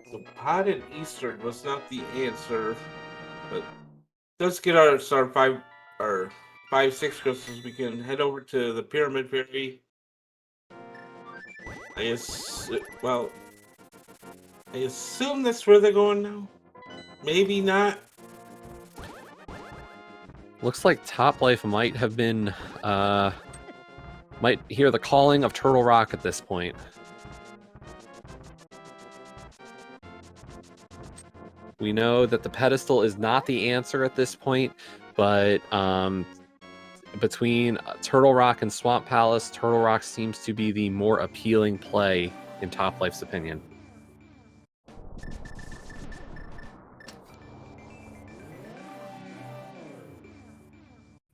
So Pod and Eastern was not the answer, but let's get our 5 or 5-6 crystals. We can head over to the Pyramid Fairy. I assume that's where they're going now. Maybe not. Looks like Top Life might have been, might hear the calling of Turtle Rock at this point. We know that the pedestal is not the answer at this point, but between Turtle Rock and Swamp Palace, Turtle Rock seems to be the more appealing play in Top Life's opinion.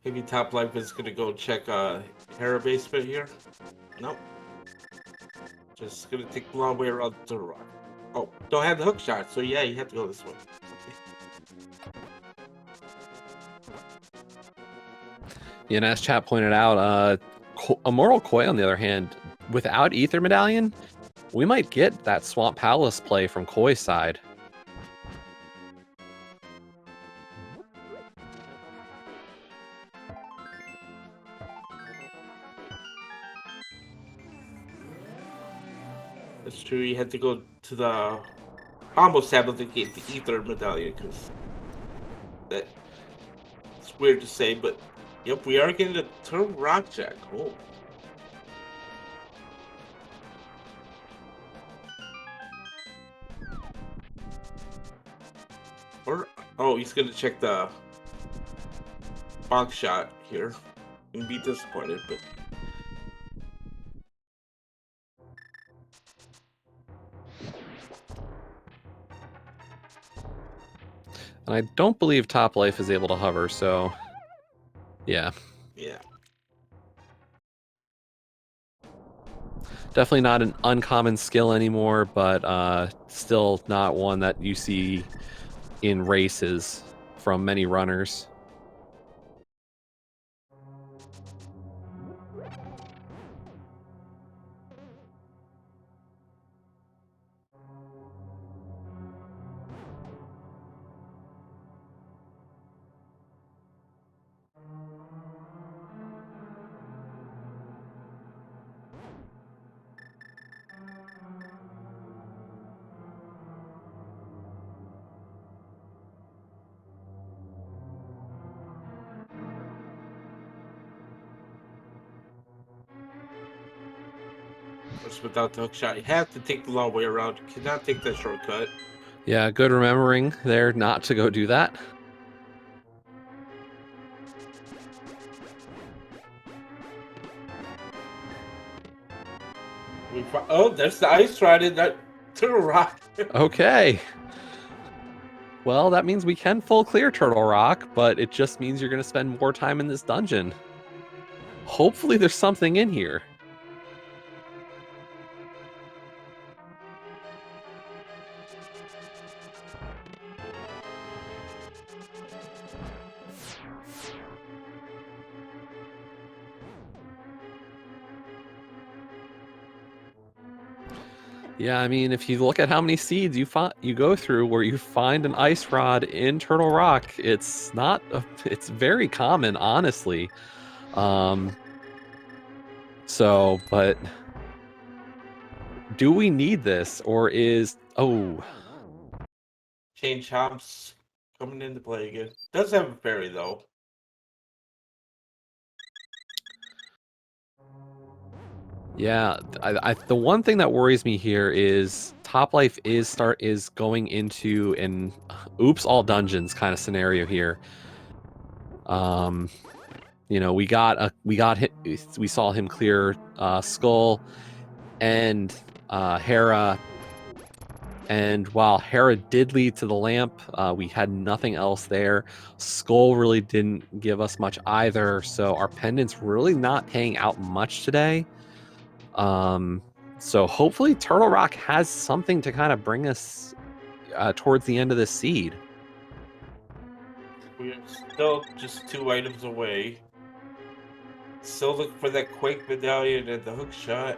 Maybe Top Life is gonna go check Hera basement here. Nope. Just gonna take the long way around the rock. Oh, don't have the hook shot, so yeah, you have to go this way. Okay. Yeah, and as chat pointed out, Immortal Koi, on the other hand, without Ether Medallion, we might get that Swamp Palace play from Koi's side. That's true, you had to go to the... Almost able to get the Ether Medallion, because... That... It's weird to say, but... Yep, we are getting a Turtle Rock check. Oh. Or... Oh, he's gonna check the... box shot here. And be disappointed, but... And I don't believe Top Life is able to hover, so yeah. Yeah. Definitely not an uncommon skill anymore, but still not one that you see in races from many runners. Of course, without the hook shot, you have to take the long way around. You cannot take that shortcut. Yeah, good remembering there not to go do that. Oh, there's the ice rod in that turtle rock. Okay. Well, that means we can full clear Turtle Rock, but it just means you're going to spend more time in this dungeon. Hopefully there's something in here. Yeah, I mean, if you look at how many seeds you go through where you find an ice rod in Turtle Rock, it's not it's very common, honestly. But do we need this, or is Change hops coming into play again. Does have a fairy though. yeah, the one thing that worries me here is Top Life is going into an oops all dungeons kind of scenario here. You know, we saw him clear Skull and Hera, and while Hera did lead to the lamp, we had nothing else there. Skull really didn't give us much either, so our pendant's really not paying out much today. So hopefully Turtle Rock has something to kind of bring us towards the end of this seed. We are still just 2 items away. Still looking for that Quake medallion and the hook shot.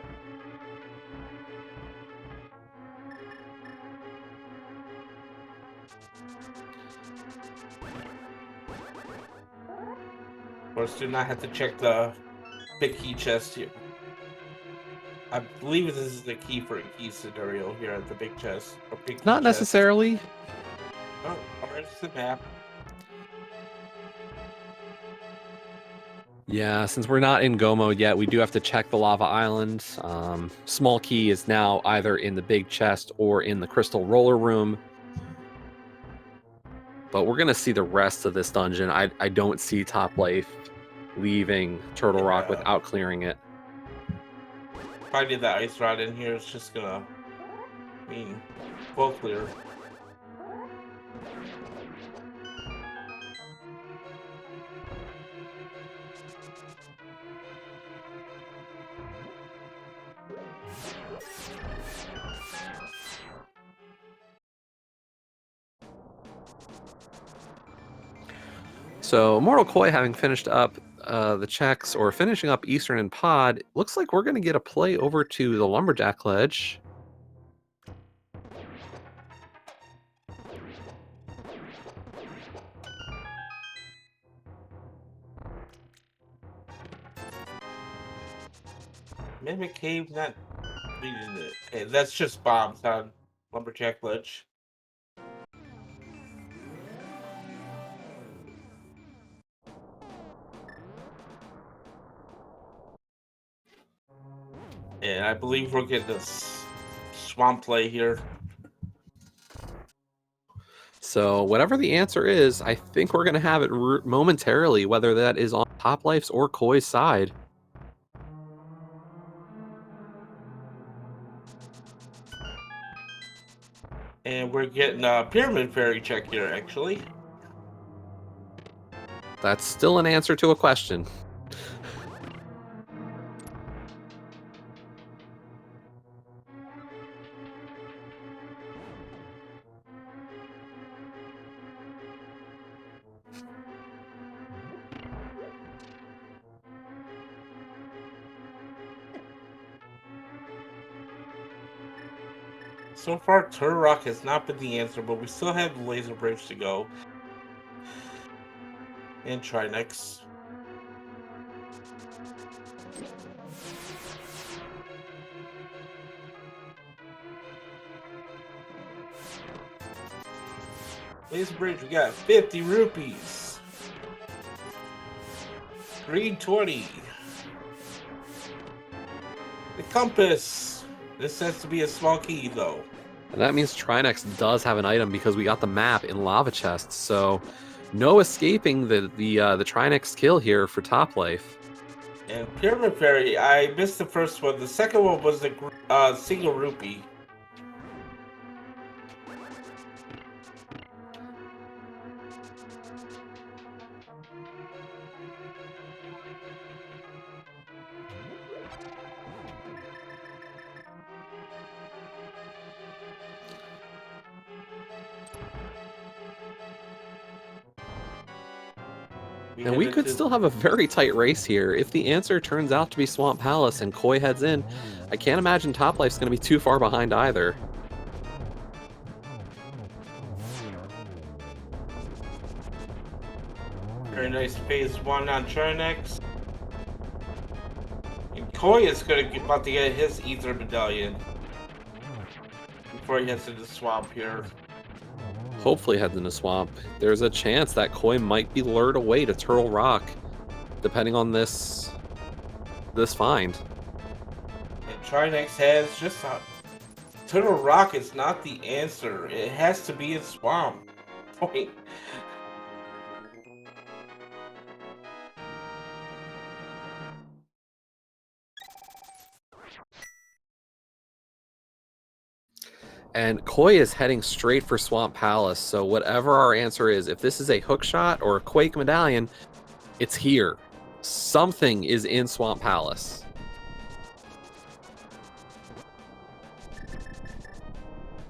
Of course, do not have to check the big key chest here. I believe this is the key for a key scenario here at the big chest. Or big key Not chest. necessarily. Oh, where's the map? Yeah, since we're not in go mode yet, we do have to check the lava island. Small key is now either in the big chest or in the crystal roller room. But we're going to see the rest of this dungeon. I don't see Top Life leaving Turtle Rock without clearing it. Finding the ice rod in here is just gonna mean full clear. So Immortal Koi, having finished up the checks or finishing up Eastern and Pod, looks like we're going to get a play over to the Lumberjack Ledge. Mimic Cave, not reading it. Okay, that's just bombs on Lumberjack Ledge. And I believe we're getting this swamp play here. So whatever the answer is, I think we're going to have it momentarily, whether that is on Top Life's or Koi's side. And we're getting a pyramid fairy check here, actually. That's still an answer to a question. So far, Turtle Rock has not been the answer, but we still have the Laser Bridge to go. And try next. Laser Bridge, we got 50 rupees. Green 20. The compass. This has to be a small key, though. And that means Trinex does have an item because we got the map in lava chests. So no escaping the Trinex kill here for Topplife. And Pyramid Fairy, I missed the first one. The second one was the single rupee. And we could still have a very tight race here. If the answer turns out to be Swamp Palace and Koi heads in, I can't imagine Toplife's going to be too far behind either. Very nice phase 1 on Trinex. And Koi is about to get his Ether Medallion before he heads into the swamp here. Hopefully heads in the swamp. There's a chance that Koi might be lured away to Turtle Rock, depending on this find. And Trinex has just Turtle Rock is not the answer. It has to be a swamp. Point. And Koi is heading straight for Swamp Palace, so whatever our answer is, if this is a hook shot or a Quake medallion, it's here. Something is in Swamp Palace.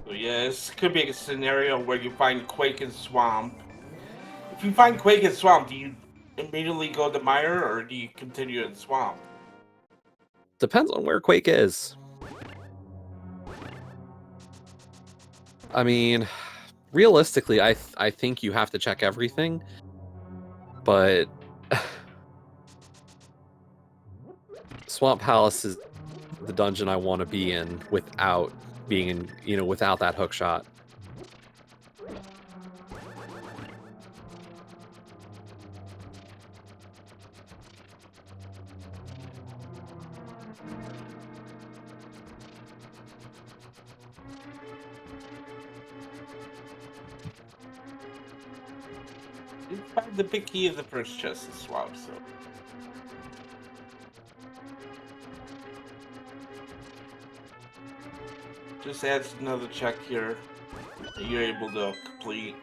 So yeah, this could be a scenario where you find Quake and Swamp. If you find Quake and Swamp, do you immediately go to Mire or do you continue in Swamp? Depends on where Quake is. I mean, realistically, I think you have to check everything, but Swamp Palace is the dungeon I want to be in without being in, without that hook shot. You find the big key of the first chest in Swamp, so. Just adds another check here that you're able to complete.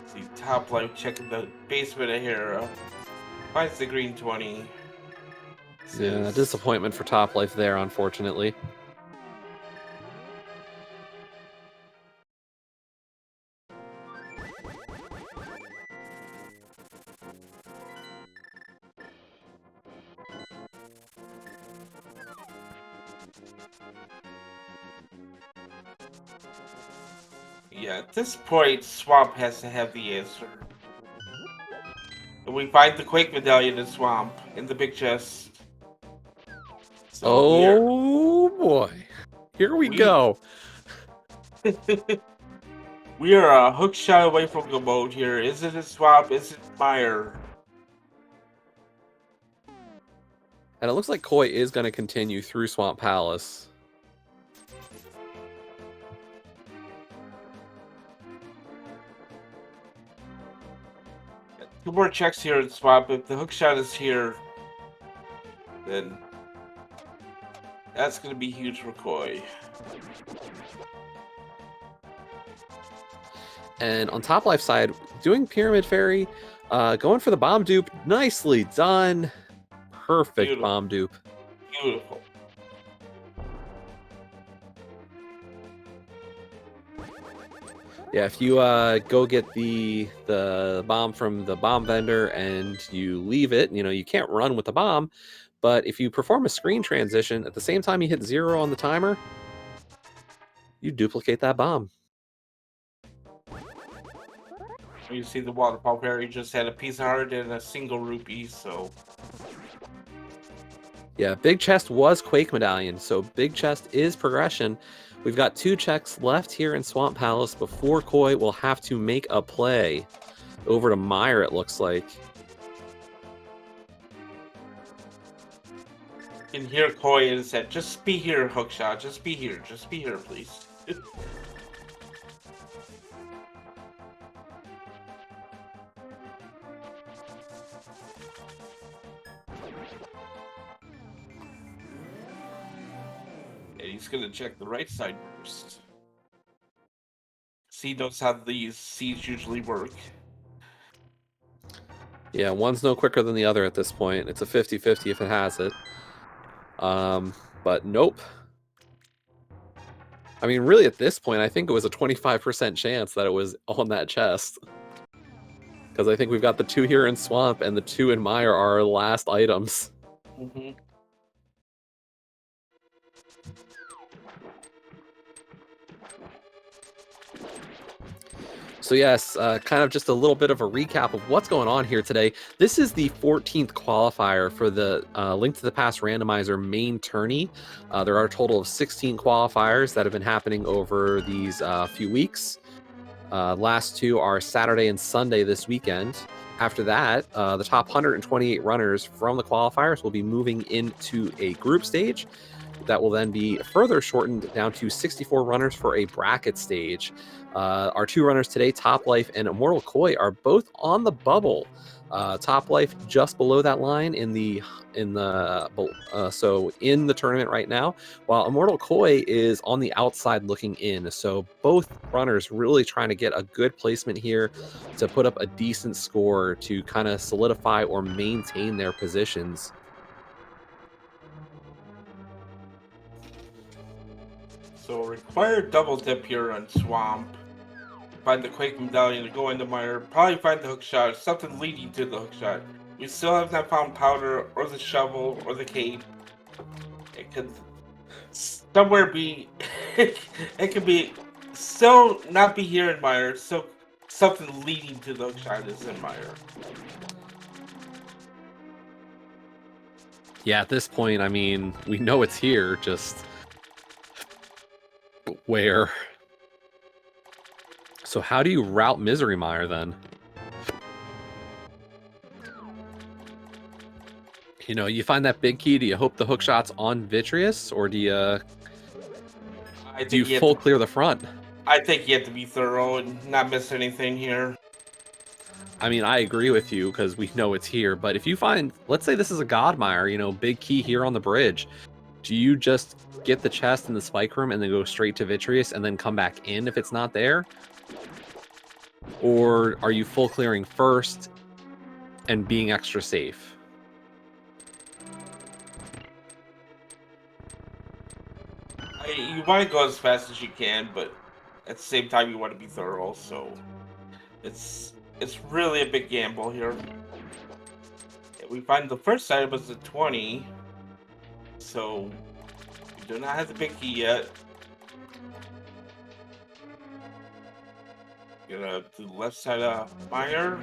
See, Topplife checking the basement of here. Finds the green 20. Yeah, disappointment for Topplife there, unfortunately. Yeah, at this point, Swamp has to have the answer. And we find the Quake Medallion in Swamp, in the big chest. So oh boy. Here we go. We are a hook shot away from the mode here. Is it a Swamp? Is it Mire? And it looks like Koi is going to continue through Swamp Palace. Two more checks here in Swamp. If the hook shot is here, then that's going to be huge for Koi. And on top life side, doing Pyramid Fairy, going for the bomb dupe. Nicely done. Perfect Beautiful. bomb dupe. Beautiful. Yeah, if you go get the bomb from the bomb vendor and you leave it, you can't run with the bomb, but if you perform a screen transition at the same time you hit 0 on the timer, you duplicate that bomb. You see the waterfall fairy just had a piece of heart and a single rupee, so... Yeah, big chest was Quake Medallion, so big chest is progression. We've got 2 checks left here in Swamp Palace before Koi will have to make a play. Over to Meyer, it looks like. You can hear Koi and said, "Just be here, Hookshot. Just be here. Just be here, please." And he's gonna check the right side first. He knows how these seeds usually work. Yeah, one's no quicker than the other at this point. It's a 50-50 if it has it. But nope. I mean, really, at this point, I think it was a 25% chance that it was on that chest. Because I think we've got the 2 here in Swamp, and the 2 in Meyer are our last items. Mm-hmm. So yes, kind of just a little bit of a recap of what's going on here today. This is the 14th qualifier for the Link to the Past Randomizer main tourney. There are a total of 16 qualifiers that have been happening over these few weeks. Last 2 are Saturday and Sunday this weekend. After that, the top 128 runners from the qualifiers will be moving into a group stage that will then be further shortened down to 64 runners for a bracket stage. Our 2 runners today, Toplife and Immortal Koi, are both on the bubble. Toplife just below that line in the tournament right now, while Immortal Koi is on the outside looking in. So both runners really trying to get a good placement here to put up a decent score to kind of solidify or maintain their positions. So required double dip here on Swamp. Find the Quake Medallion to go into Meyer. Probably find the hookshot, something leading to the hookshot. We still have not found powder or the shovel or the cape. It could somewhere be. It could be still not be here in Meyer. So something leading to the hookshot is in Meyer. Yeah, at this point, I mean, we know it's here, just where? So how do you route Misery Mire then? You find that big key, do you hope the hookshot's on Vitreous, or do you full clear the front? I think you have to be thorough and not miss anything here. I mean, I agree with you because we know it's here, but if you find, let's say this is a Godmire, big key here on the bridge, do you just get the chest in the spike room and then go straight to Vitreous and then come back in if it's not there? Or are you full clearing first and being extra safe? You want to go as fast as you can, but at the same time you want to be thorough, so it's really a big gamble here. We find the first item was the 20, so we do not have the big key yet. Gonna do the left side of Meyer.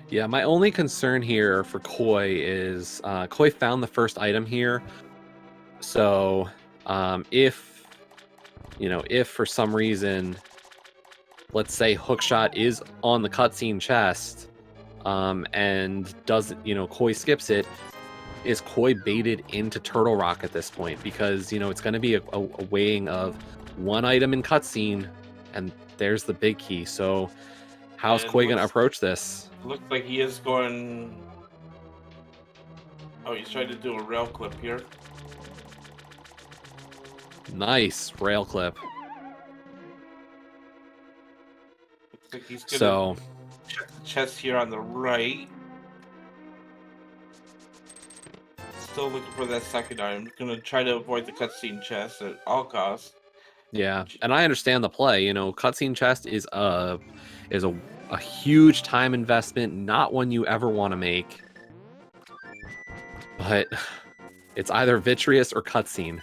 Yeah, my only concern here for Koi is Koi found the first item here. So if for some reason, let's say Hookshot is on the cutscene chest and doesn't, Koi skips it, is Koi baited into Turtle Rock at this point? Because, it's going to be a weighing of one item in cutscene and there's the big key. So How's And Koi gonna approach this? looks like he is going. Oh, he's trying to do a rail clip here. Nice rail clip. Looks like he's gonna So check the chest here on the right. Still looking for that second item. Gonna try to avoid the cutscene chest at all costs. yeah, and I understand the play. You know, cutscene chest is a huge time investment, not one you ever want to make. But it's either vitreous or cutscene.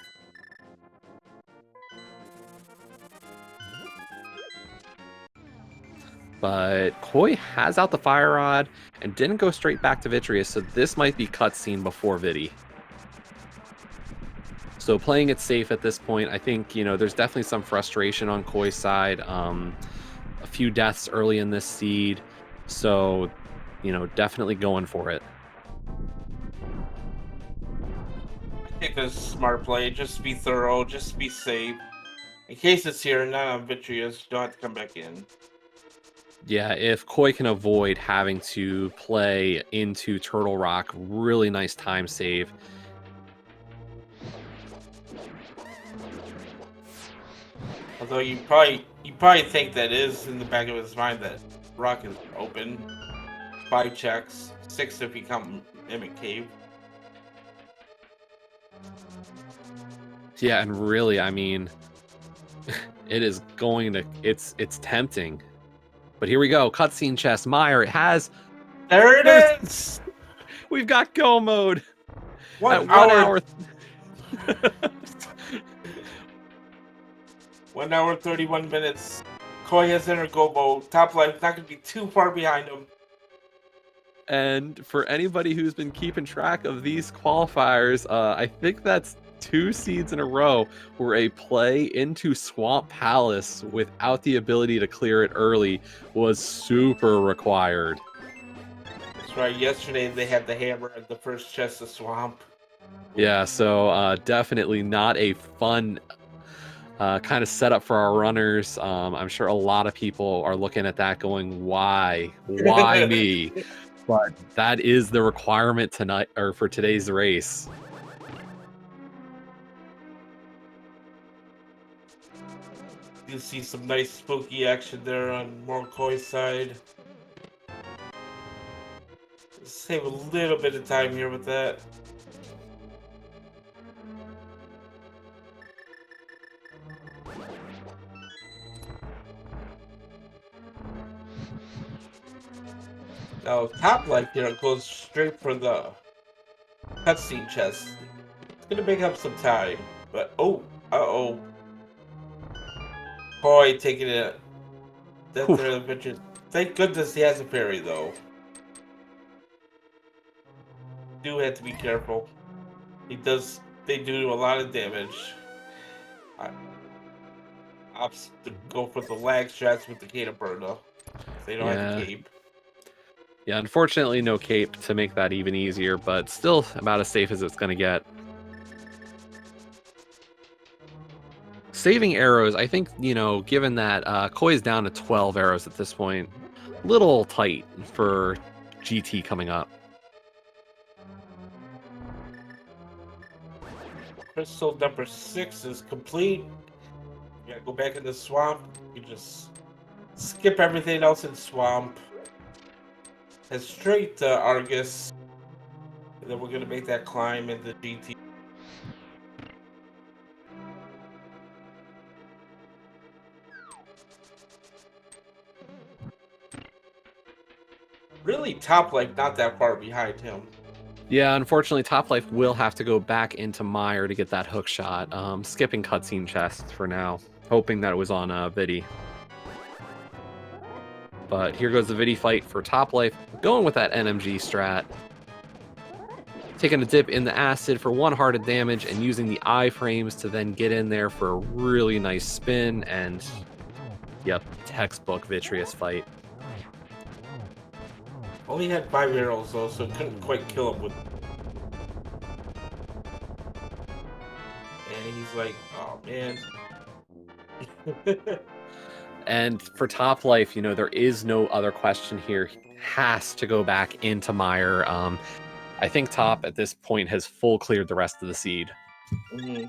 But Koi has out the fire rod and didn't go straight back to vitreous, so this might be cutscene before Vidi. So playing it safe at this point, I think, you know, there's definitely some frustration on Koi's side. A few deaths early in this seed. So, you know, definitely going for it. I think that's a smart play. Just be thorough. Just be safe. In case it's here, not on vitreous, you don't have to come back in. Yeah, if Koi can avoid having to play into Turtle Rock, really nice time save. Although you probably think that is in the back of his mind that rock is open. 5 checks, 6 if you count Mimic Cave. Yeah, and really, I mean, it is going to, it's tempting. But here we go, cutscene chest, Meyer, it has, There it is! we've got go mode. 1 At 1 hour. hour. 1 hour 31 minutes. Koi has entered go mode. Top life not gonna be too far behind him. And for anybody who's been keeping track of these qualifiers, I think that's 2 seeds in a row where a play into Swamp Palace without the ability to clear it early was super required. That's right. Yesterday they had the hammer at the first chest of swamp. Yeah, so definitely not a fun kind of setup for our runners. I'm sure a lot of people are looking at that going, why me? But that is the requirement tonight, or for today's race. You see some nice spooky action there on Koi's side. Save a little bit of time here with that. Now, top life here goes straight for the cutscene chest. It's gonna make up some time, but uh-oh. Koi taking it. That there the picture. Thank goodness he has a parry though. Do have to be careful. They do a lot of damage. Opts to go for the lag strats with the Caterpillar. They don't have the cape. Yeah, unfortunately no cape to make that even easier, but still about as safe as it's going to get. Saving arrows, I think, you know, given that Koi's down to 12 arrows at this point, little tight for GT coming up. Crystal number 6 is complete. You gotta go back in the swamp. You just skip everything else in swamp. Head straight to Argus. And then we're gonna make that climb into GT. Really, top life not that far behind him. Yeah, unfortunately, Top Life will have to go back into Meyer to get that hook shot. Skipping cutscene chest for now, hoping that it was on Vidi. But here goes the Vidi fight for Top Life, going with that NMG strat. Taking a dip in the acid for 1 heart of damage and using the iframes to then get in there for a really nice spin and, yep, textbook Vitreous fight. Only had 5 arrows though, so couldn't quite kill him with. And he's like, oh man. And for Top Life, you know, there is no other question here. He has to go back into Mire. I think Top at this point has full cleared the rest of the seed. Mm-hmm.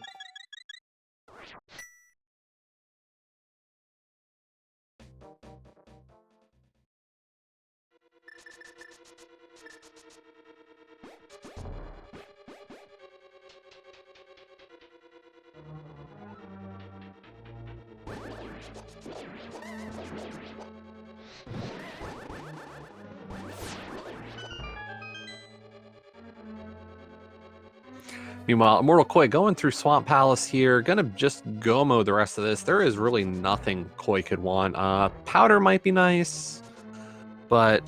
Meanwhile, Immortal Koi going through Swamp Palace here, gonna just go-mo the rest of this. There is really nothing Koi could want. Powder might be nice, but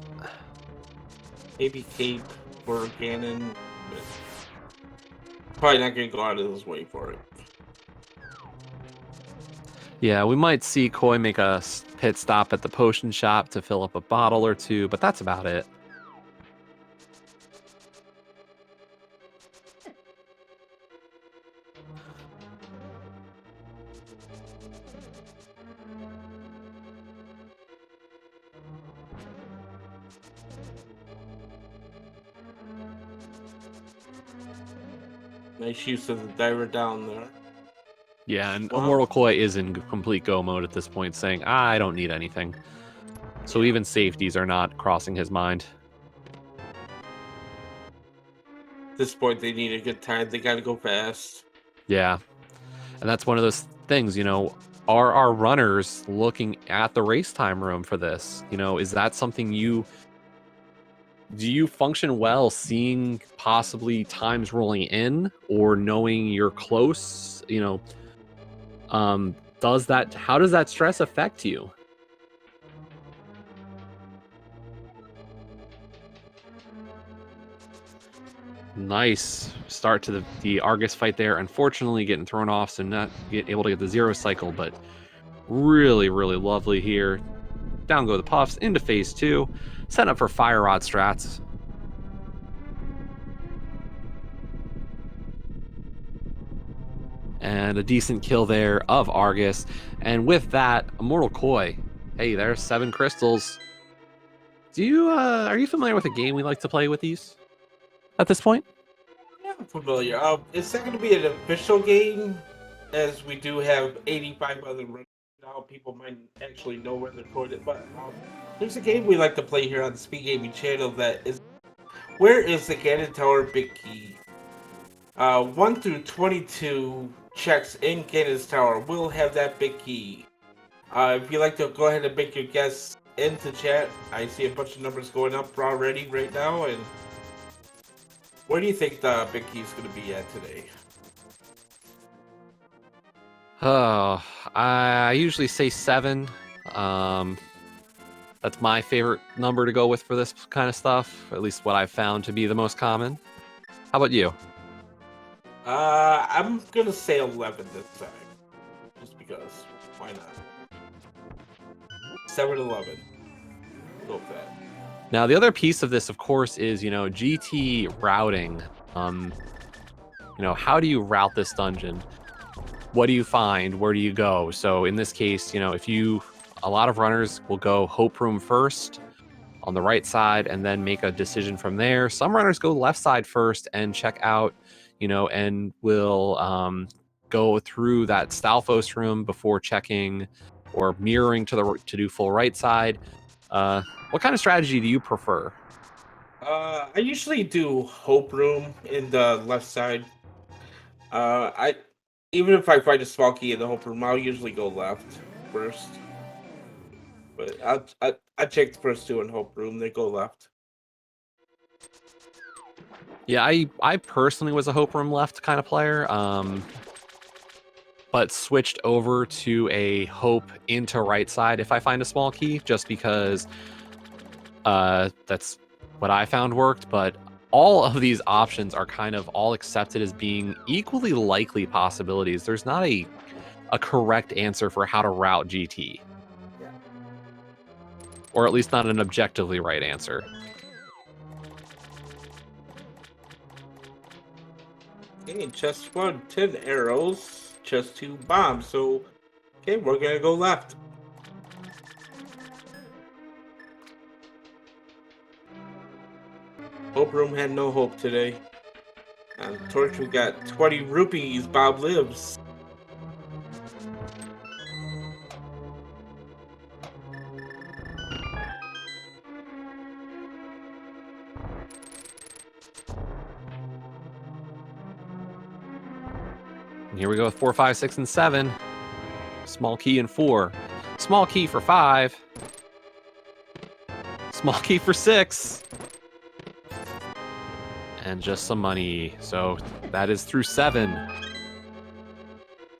Maybe Cape for Ganon, but probably not gonna go out of his way for it. yeah, we might see Koi make a pit stop at the potion shop to fill up a bottle or two, but that's about it. Nice use of the diver down there. Yeah, and Wow. Immortal Koi is in complete go mode at this point, saying, I don't need anything. So even safeties are not crossing his mind. At this point, they need a good time. They gotta go fast. Yeah. And that's one of those things, you know, are our runners looking at the race time room for this? You know, is that something do you function well seeing possibly times rolling in or knowing you're close? You know, how does that stress affect you? Nice start to the Argus fight there. Unfortunately, getting thrown off, so not able to get the zero cycle, but really, really lovely here. Down go the Puffs into phase 2. Set up for Fire Rod strats. And a decent kill there of Argus. And with that, Immortal Koi. Hey, there's 7 crystals. Are you familiar with a game we like to play with these at this point? Yeah, I'm familiar. It's not going to be an official game, as we do have 85 other runs now. People might actually know where they're recorded, but there's a game we like to play here on the SpeedGaming channel that is, where is the Ganon Tower Big Key? 1 through 22 checks in Ganon's Tower will have that big key. If you'd like to go ahead and make your guess into chat, I see a bunch of numbers going up already right now, and where do you think the big key is going to be at today? Oh, I usually say 7. That's my favorite number to go with for this kind of stuff, or at least what I've found to be the most common. How about you? I'm going to say 11 this time. Just because. Why not? 7-11. Go with that. Now, the other piece of this, of course, is, you know, GT routing. You know, how do you route this dungeon? What do you find? Where do you go? So in this case, you know, a lot of runners will go Hope Room first on the right side and then make a decision from there. Some runners go left side first and check out, you know, and will go through that Stalfos room before checking or mirroring to do full right side. What kind of strategy do you prefer? I usually do Hope Room in the left side. I even if I find a small key in the Hope Room, I'll usually go left first. But I check the first 2 in Hope Room, they go left. Yeah, I personally was a Hope Room left kind of player, but switched over to a Hope into right side if I find a small key, just because that's what I found worked. But all of these options are kind of all accepted as being equally likely possibilities. There's not a correct answer for how to route GT. Yeah. Or at least not an objectively right answer. Okay, chest 1, 10 arrows, chest 2, bombs. So, okay, we're gonna go left. Bob Room had no hope today. On Torch, we got 20 rupees. Bob lives. And here we go with 4, 5, 6, and 7. Small key in 4. Small key for 5. Small key for 6. And just some money. So that is through 7.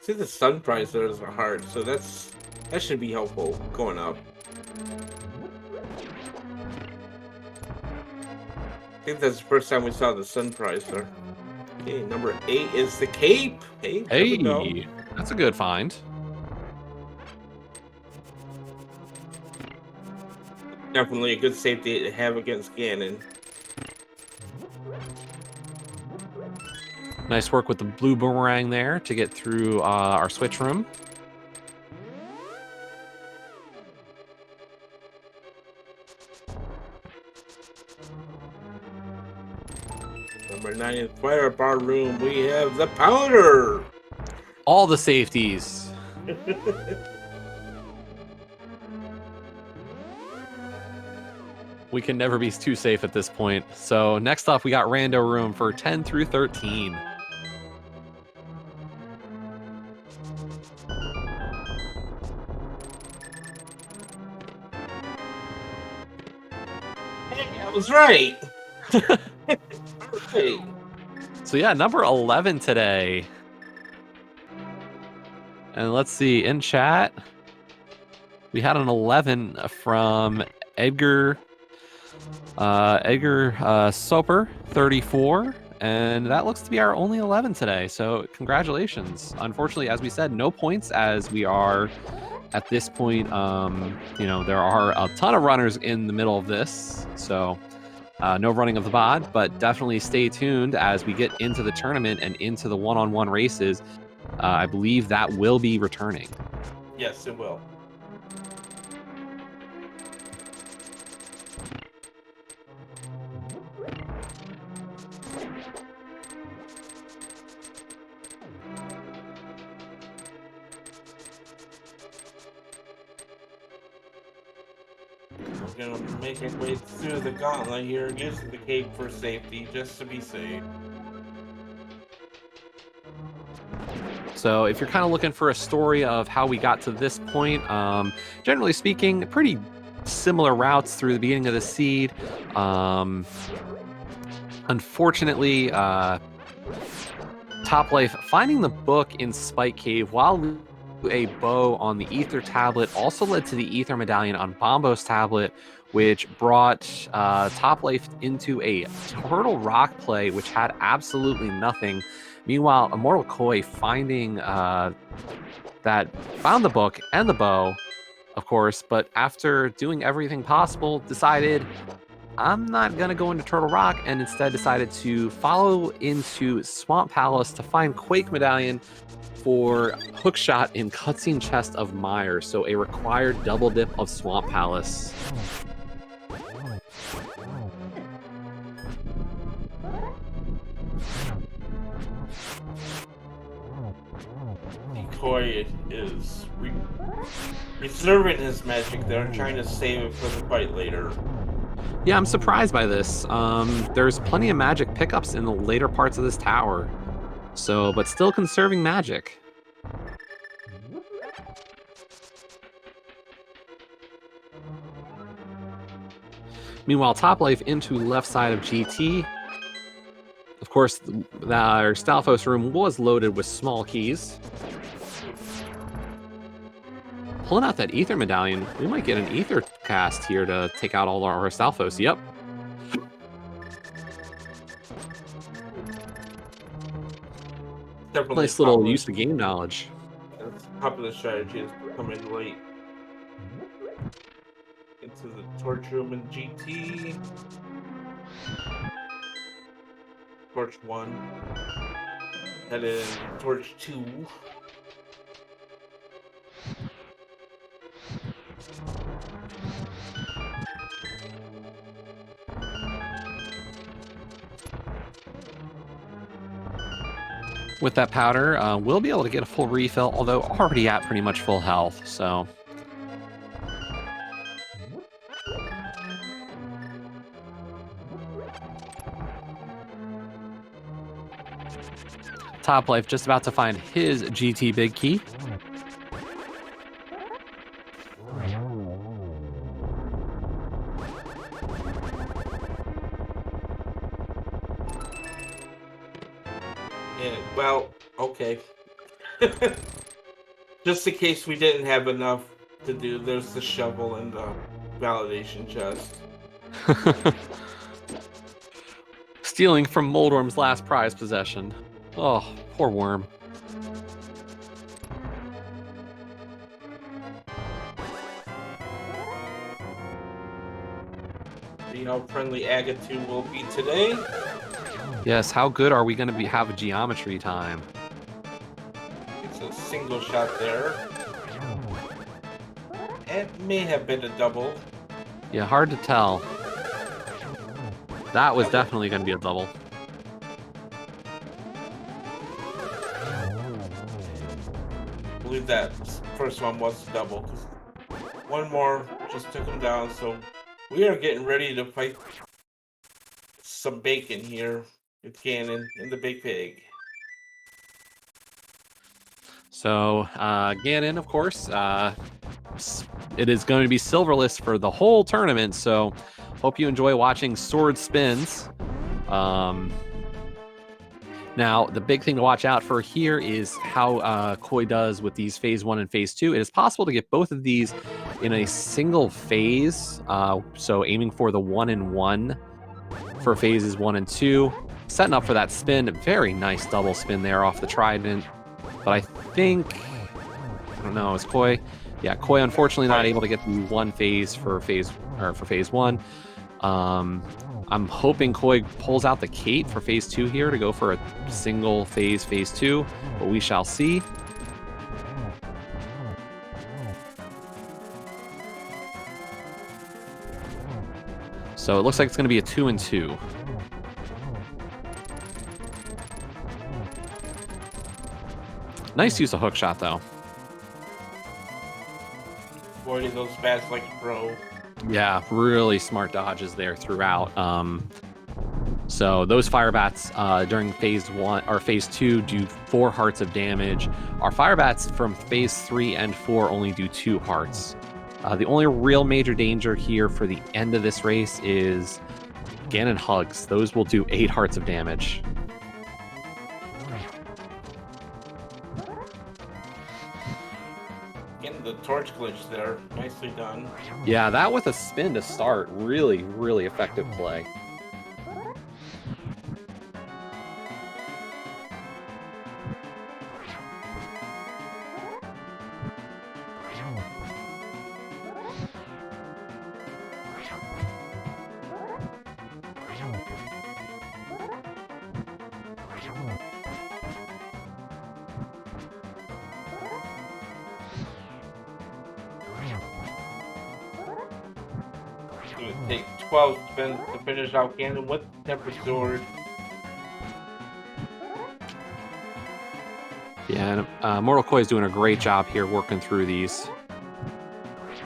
See, the sun prize there is a heart, so that should be helpful going up. I think that's the first time we saw the sun prize there. Okay, number 8 is the cape. Hey, there we go. That's a good find. Definitely a good safety to have against Ganon. Nice work with the blue boomerang there to get through our switch room. Number 9 in Fire Bar Room, we have the powder. All the safeties. We can never be too safe at this point. So next up, we got Rando Room for 10 through 13. Hey, I was right. Right. So yeah, number 11 today. And let's see, in chat, we had an 11 from Edgar Soper, 34, and that looks to be our only 11 today. So congratulations. Unfortunately, as we said, no points as we are at this point. You know, there are a ton of runners in the middle of this, so no running of the bod, but definitely stay tuned as we get into the tournament and into the one-on-one races. I believe that will be returning. Yes, it will. We're gonna make our way through the gauntlet here, using the cape for safety, just to be safe. So if you're kind of looking for a story of how we got to this point, generally speaking, pretty similar routes through the beginning of the seed. Unfortunately, Topplife finding the book in Spike Cave while a bow on the Ether tablet also led to the Ether medallion on Bombo's tablet, which brought Topplife into a Turtle Rock play, which had absolutely nothing. Meanwhile, Immortal Koi finding found the book and the bow, of course, but after doing everything possible, decided I'm not gonna go into Turtle Rock, and instead decided to follow into Swamp Palace to find Quake Medallion for Hookshot in Cutscene Chest of Mire, so a required double dip of Swamp Palace. Koi is reserving his magic there, trying to save it for the fight later. Yeah, I'm surprised by this. There's plenty of magic pickups in the later parts of this tower, so but still conserving magic. Meanwhile, Topplife into left side of GT. Of course, our Stalfos room was loaded with small keys. Pulling out that Ether medallion, we might get an Ether cast here to take out all our Stalfos. Yep. Definitely Nice little use of game knowledge. It's popular strategy is to come in late into the torch room in GT. Torch 1. Head in torch 2. with that powder, we'll be able to get a full refill, although already at pretty much full health, so... Topplife just about to find his GT big key. Yeah, well, okay. Just in case we didn't have enough to do, there's the shovel and the validation chest. Stealing from Moldorm's last prize possession. Oh, poor worm. See how friendly Agatu will be today. Yes, how good are we going to have a geometry time? It's a single shot there. It may have been a double. Yeah, hard to tell. That was definitely going to be a double. I believe that first one was a double. One more just took him down, so we are getting ready to fight some bacon here with Ganon and the Big Pig. So, Ganon, of course, it is going to be silverless for the whole tournament, so hope you enjoy watching sword spins. Now, the big thing to watch out for here is how Koi does with these phase 1 and phase 2. It is possible to get both of these in a single phase, so aiming for the 1-in-1 for phases 1 and 2. Setting up for that spin, very nice double spin there off the trident. But I think, I don't know, is Koi? Yeah, Koi unfortunately not able to get the one phase for phase 1. I'm hoping Koi pulls out the Kate for phase 2 here to go for a single phase 2, but we shall see. So it looks like it's going to be a 2-and-2. Nice use of hook shot, though. Avoiding those bats like a pro. Yeah, really smart dodges there throughout. So those fire bats during phase 1 or phase 2 do 4 hearts of damage. Our fire bats from phase 3 and 4 only do 2 hearts. The only real major danger here for the end of this race is Ganon hugs. Those will do 8 hearts of damage. Getting the torch glitch there. Nicely done. Yeah, that with a spin to start. Really, really effective play. It would take 12 spins to finish out Ganon with Temper Sword. Yeah, and Mortal Koi is doing a great job here working through these.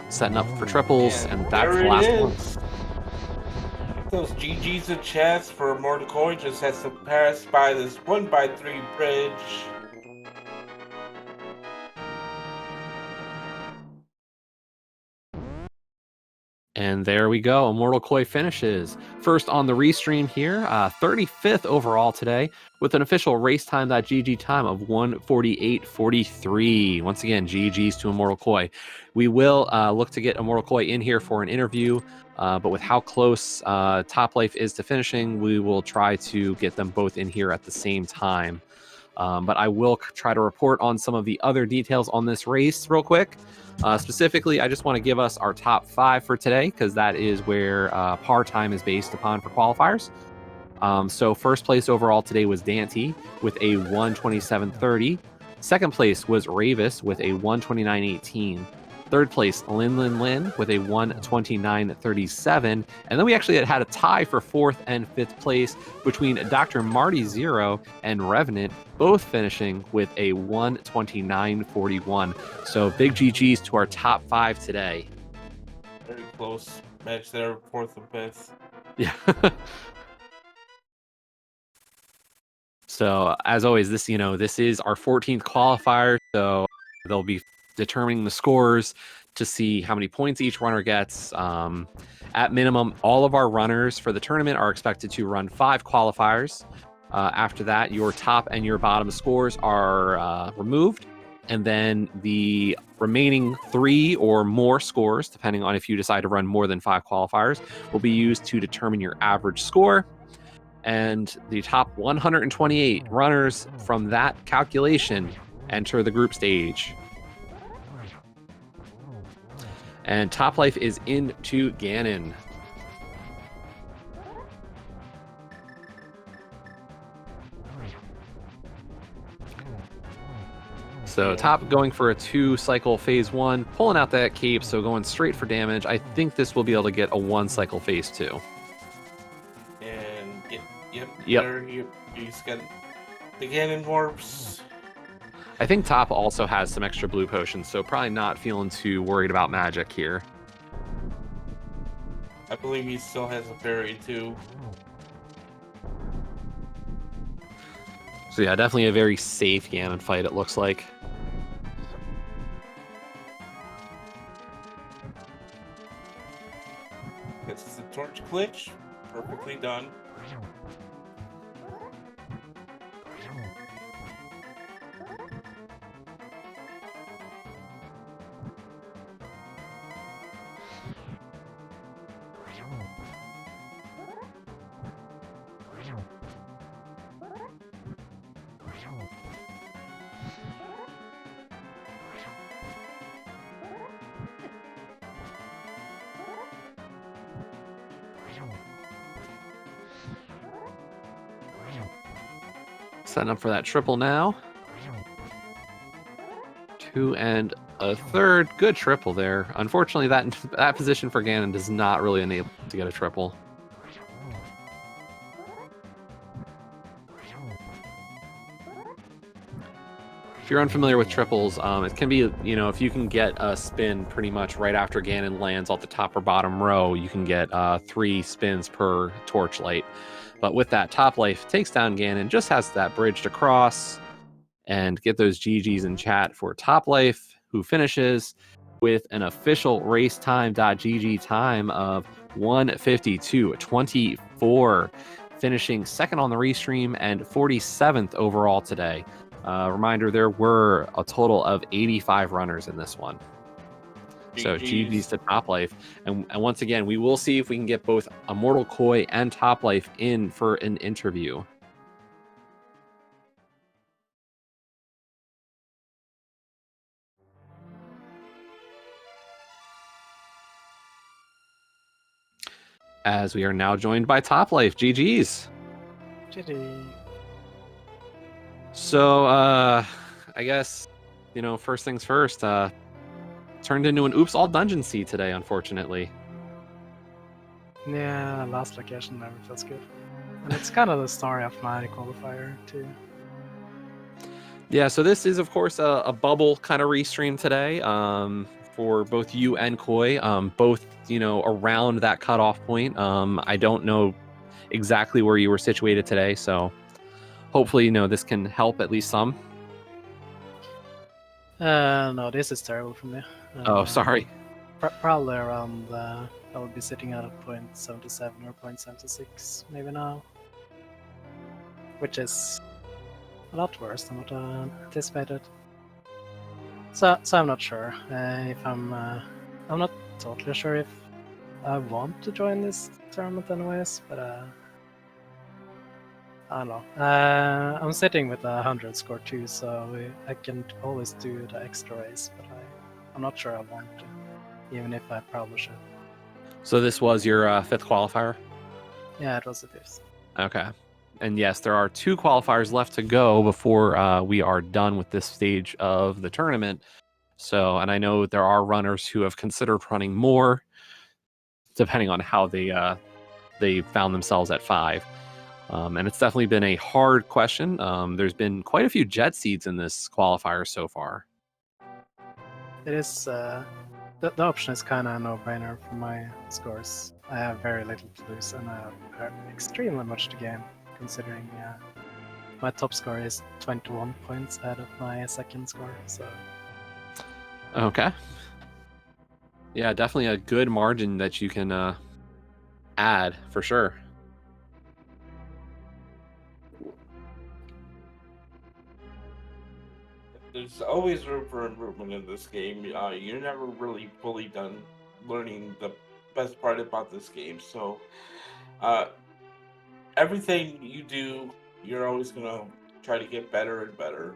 Setting up for triples, and that's the last one. Those GG's in chest for Immortal Koi just has to pass by this 1x3 bridge. And there we go. Immortal Koi finishes first on the restream here, 35th overall today, with an official racetime.gg time of 1:48:43. Once again, GG's to Immortal Koi. We will look to get Immortal Koi in here for an interview, but with how close Topplife is to finishing, we will try to get them both in here at the same time. But I will try to report on some of the other details on this race real quick. Specifically, I just want to give us our top 5 for today, because that is where par time is based upon for qualifiers. So first place overall today was Dante with a 1:27:30. Second place was Ravis with a 1:29:18. Third place, Lin Lin Lin with a 129.37. And then we actually had a tie for fourth and fifth place between Dr. Marty Zero and Revenant, both finishing with a 129.41. So big GGs to our top 5 today. Very close match there, fourth and fifth. Yeah. So as always, this is our 14th qualifier. So they'll be determining the scores to see how many points each runner gets. At minimum, all of our runners for the tournament are expected to run 5 qualifiers. After that, your top and your bottom scores are removed. And then the remaining 3 or more scores, depending on if you decide to run more than 5 qualifiers, will be used to determine your average score. And the top 128 runners from that calculation enter the group stage. And topplife is into Ganon. So top going for a 2-cycle phase 1, pulling out that cape, so going straight for damage. I think this will be able to get a 1-cycle phase 2. And yep. Yep. He's got the Ganon warps. I think top also has some extra blue potions, so probably not feeling too worried about magic here. I believe he still has a fairy too. So yeah, definitely a very safe Ganon fight, it looks like. This is the torch glitch. Perfectly done. Setting up for that triple now. 2 and a third. Good triple there. Unfortunately, that position for Ganon does not really enable to get a triple. If you're unfamiliar with triples, it can be, if you can get a spin pretty much right after Ganon lands off the top or bottom row, you can get 3 spins per torchlight. But with that, topplife takes down Ganon, just has that bridge to cross, and get those GGs in chat for topplife, who finishes with an official racetime.gg time of 1:52:24, finishing second on the restream and 47th overall today. Reminder, there were a total of 85 runners in this one. So GG's to topplife. And once again, we will see if we can get both Immortal Koi and topplife in for an interview. As we are now joined by topplife. GG's. GG. So, I guess, first things first, turned into an Oops All Dungeon seed today, unfortunately. Yeah, last location never feels good. And it's kind of the story of my qualifier, too. Yeah, so this is, of course, a bubble kind of restream today for both you and Koi, both, around that cutoff point. I don't know exactly where you were situated today, so hopefully, this can help at least some. No, this is terrible for me. Oh, sorry. Probably around, I will be sitting at a 0.77 or 0.76 maybe now. Which is a lot worse than what I anticipated. So I'm not sure if I'm not totally sure if I want to join this tournament anyways, but I don't know. I'm sitting with 100 score too, so I can always do the extra race, but I'm not sure I want to, even if I probably should. So this was your 5th qualifier? Yeah, it was the 5th. Okay. And yes, there are 2 qualifiers left to go before we are done with this stage of the tournament. So, and I know there are runners who have considered running more, depending on how they found themselves at 5. And it's definitely been a hard question. There's been quite a few jet seeds in this qualifier so far. It is the option is kind of a no-brainer for my scores. I have very little to lose and I have extremely much to gain, considering my top score is 21 points ahead of my second score. So Okay. Yeah, definitely a good margin that you can add for sure. There's always room for improvement in this game. You're never really fully done learning the best part about this game. So, everything you do, you're always gonna try to get better and better.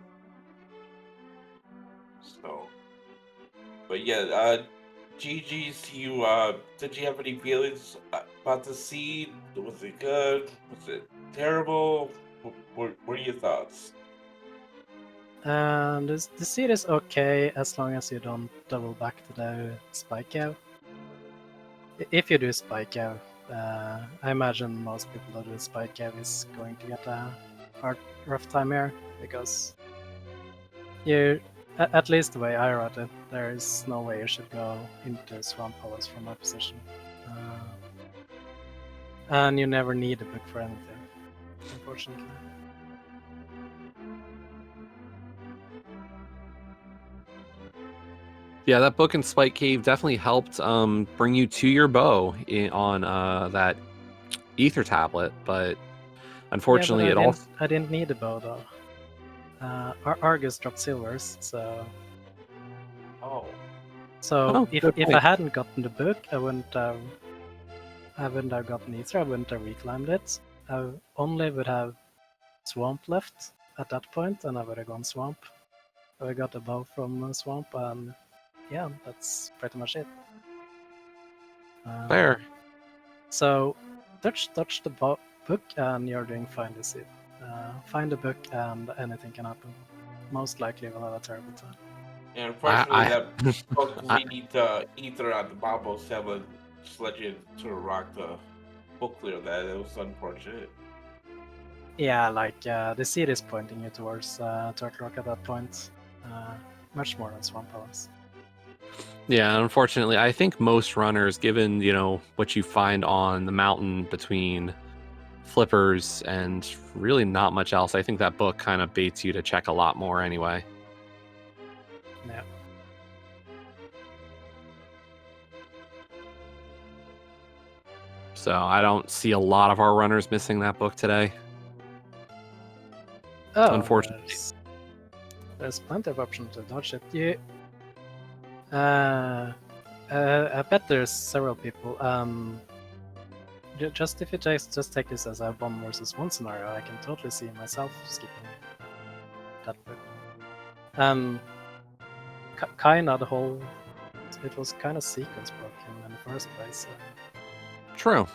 So, but yeah, GG's to you. Did you have any feelings about the seed? Was it good? Was it terrible? What are your thoughts? and the seed is okay as long as you don't double back to the spike out. If you do spike out, I imagine most people that do spike out is going to get a rough time here, because at least the way I wrote it, there is no way you should go into Swamp Palace from my position. And you never need a book for anything, unfortunately. Yeah, that book in Spike Cave definitely helped bring you to your bow on that ether tablet, but unfortunately yeah, but it I didn't need a bow though. Argus dropped silvers, so Oh, if good I point. hadn't gotten the book, I wouldn't have gotten ether. I wouldn't have reclimbed it. I only would have swamp left at that point, and I would have gone swamp. I got a bow from swamp, and yeah, that's pretty much it. Fair. So touch the book, and you're doing fine this seed. Find the book, and anything can happen. Most likely, you'll have a terrible time. and unfortunately, I- that book needed to ether on the Mambo 7 sledging to rock the book clear. That it was unfortunate. Yeah, like the seed is pointing you towards Turtle Rock at that point, much more than Swamp Palace. Yeah, unfortunately, I think most runners, given what you find on the mountain between flippers and really not much else, I think that book kind of baits you to check a lot more anyway. Yeah. So I don't see a lot of our runners missing that book today. Oh, Unfortunately. there's plenty of options to dodge it. I bet there's several people. Just if you just take this as a 1 versus 1 scenario, I can totally see myself skipping that book. Kinda the whole, it was kind of sequence broken in the first place. True.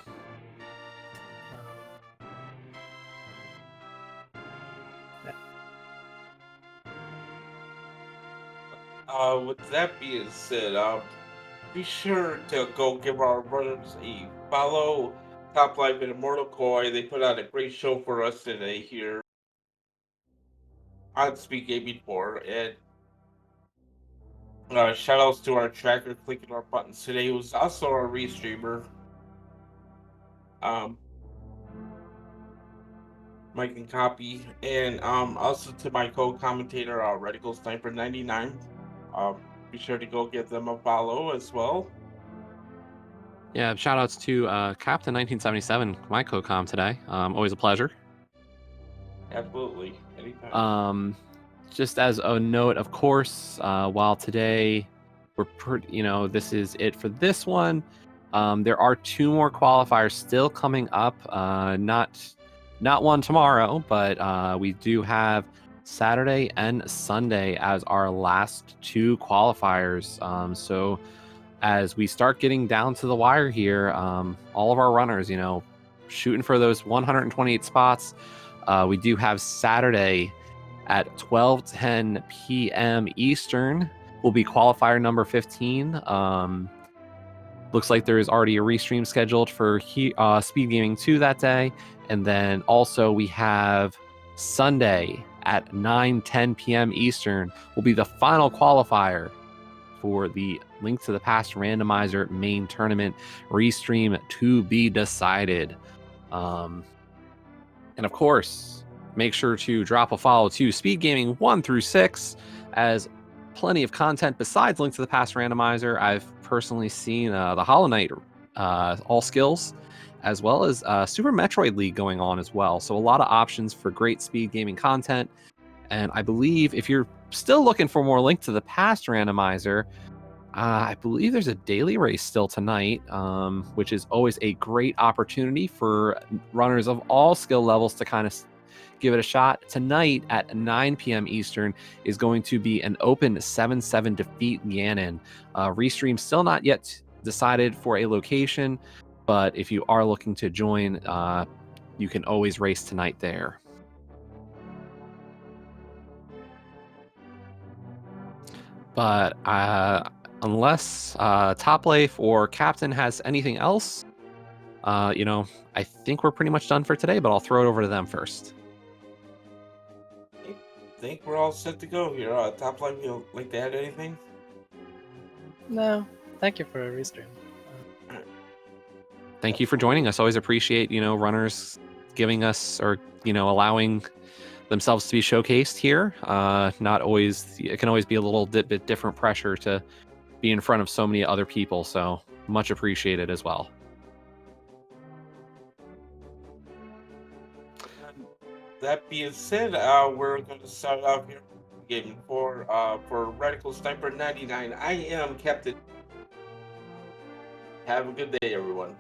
With that being said, be sure to go give our brothers a follow. Top Life and Immortal Koi. They put out a great show for us today here on SpeedGaming 4. And shout outs to our tracker clicking our buttons today, who's also our restreamer. Mike and Copy. And also to my co-commentator, Reticle Sniper 99. Be sure to go give them a follow as well. Yeah, shout outs to Captain 1977, my co-com today. Always a pleasure. Absolutely. Anytime. Just as a note, of course, while today this is it for this one, there are 2 more qualifiers still coming up. Not one tomorrow, but we do have Saturday and Sunday as our last 2 qualifiers. So as we start getting down to the wire here, all of our runners, shooting for those 128 spots. We do have Saturday at 12:10 p.m. Eastern will be qualifier number 15. Looks like there is already a restream scheduled for SpeedGaming 2 that day. And then also we have Sunday at 9:10 p.m. Eastern will be the final qualifier for the Link to the Past Randomizer main tournament restream to be decided. And of course, make sure to drop a follow to SpeedGaming 1 through 6 as plenty of content besides Link to the Past Randomizer. I've personally seen the Hollow Knight All Skills, as well as Super Metroid League going on as well. So a lot of options for great speed gaming content. And I believe if you're still looking for more Link to the Past Randomizer, I believe there's a daily race still tonight, which is always a great opportunity for runners of all skill levels to kind of give it a shot. Tonight at 9 p.m. Eastern is going to be an open 7-7 defeat Ganon. Restream still not yet decided for a location, but if you are looking to join, you can always race tonight there. But unless topplife or captain has anything else, I think we're pretty much done for today, but I'll throw it over to them first. I think we're all set to go here. Topplife, you like to add anything? No, thank you for a restream. Thank you for joining us. Always appreciate, runners giving us or, allowing themselves to be showcased here. Not always, it can always be a little bit different pressure to be in front of so many other people. So much appreciated as well. That being said, we're going to start off here gaming for Radical Sniper 99. I am Captain. Have a good day, everyone.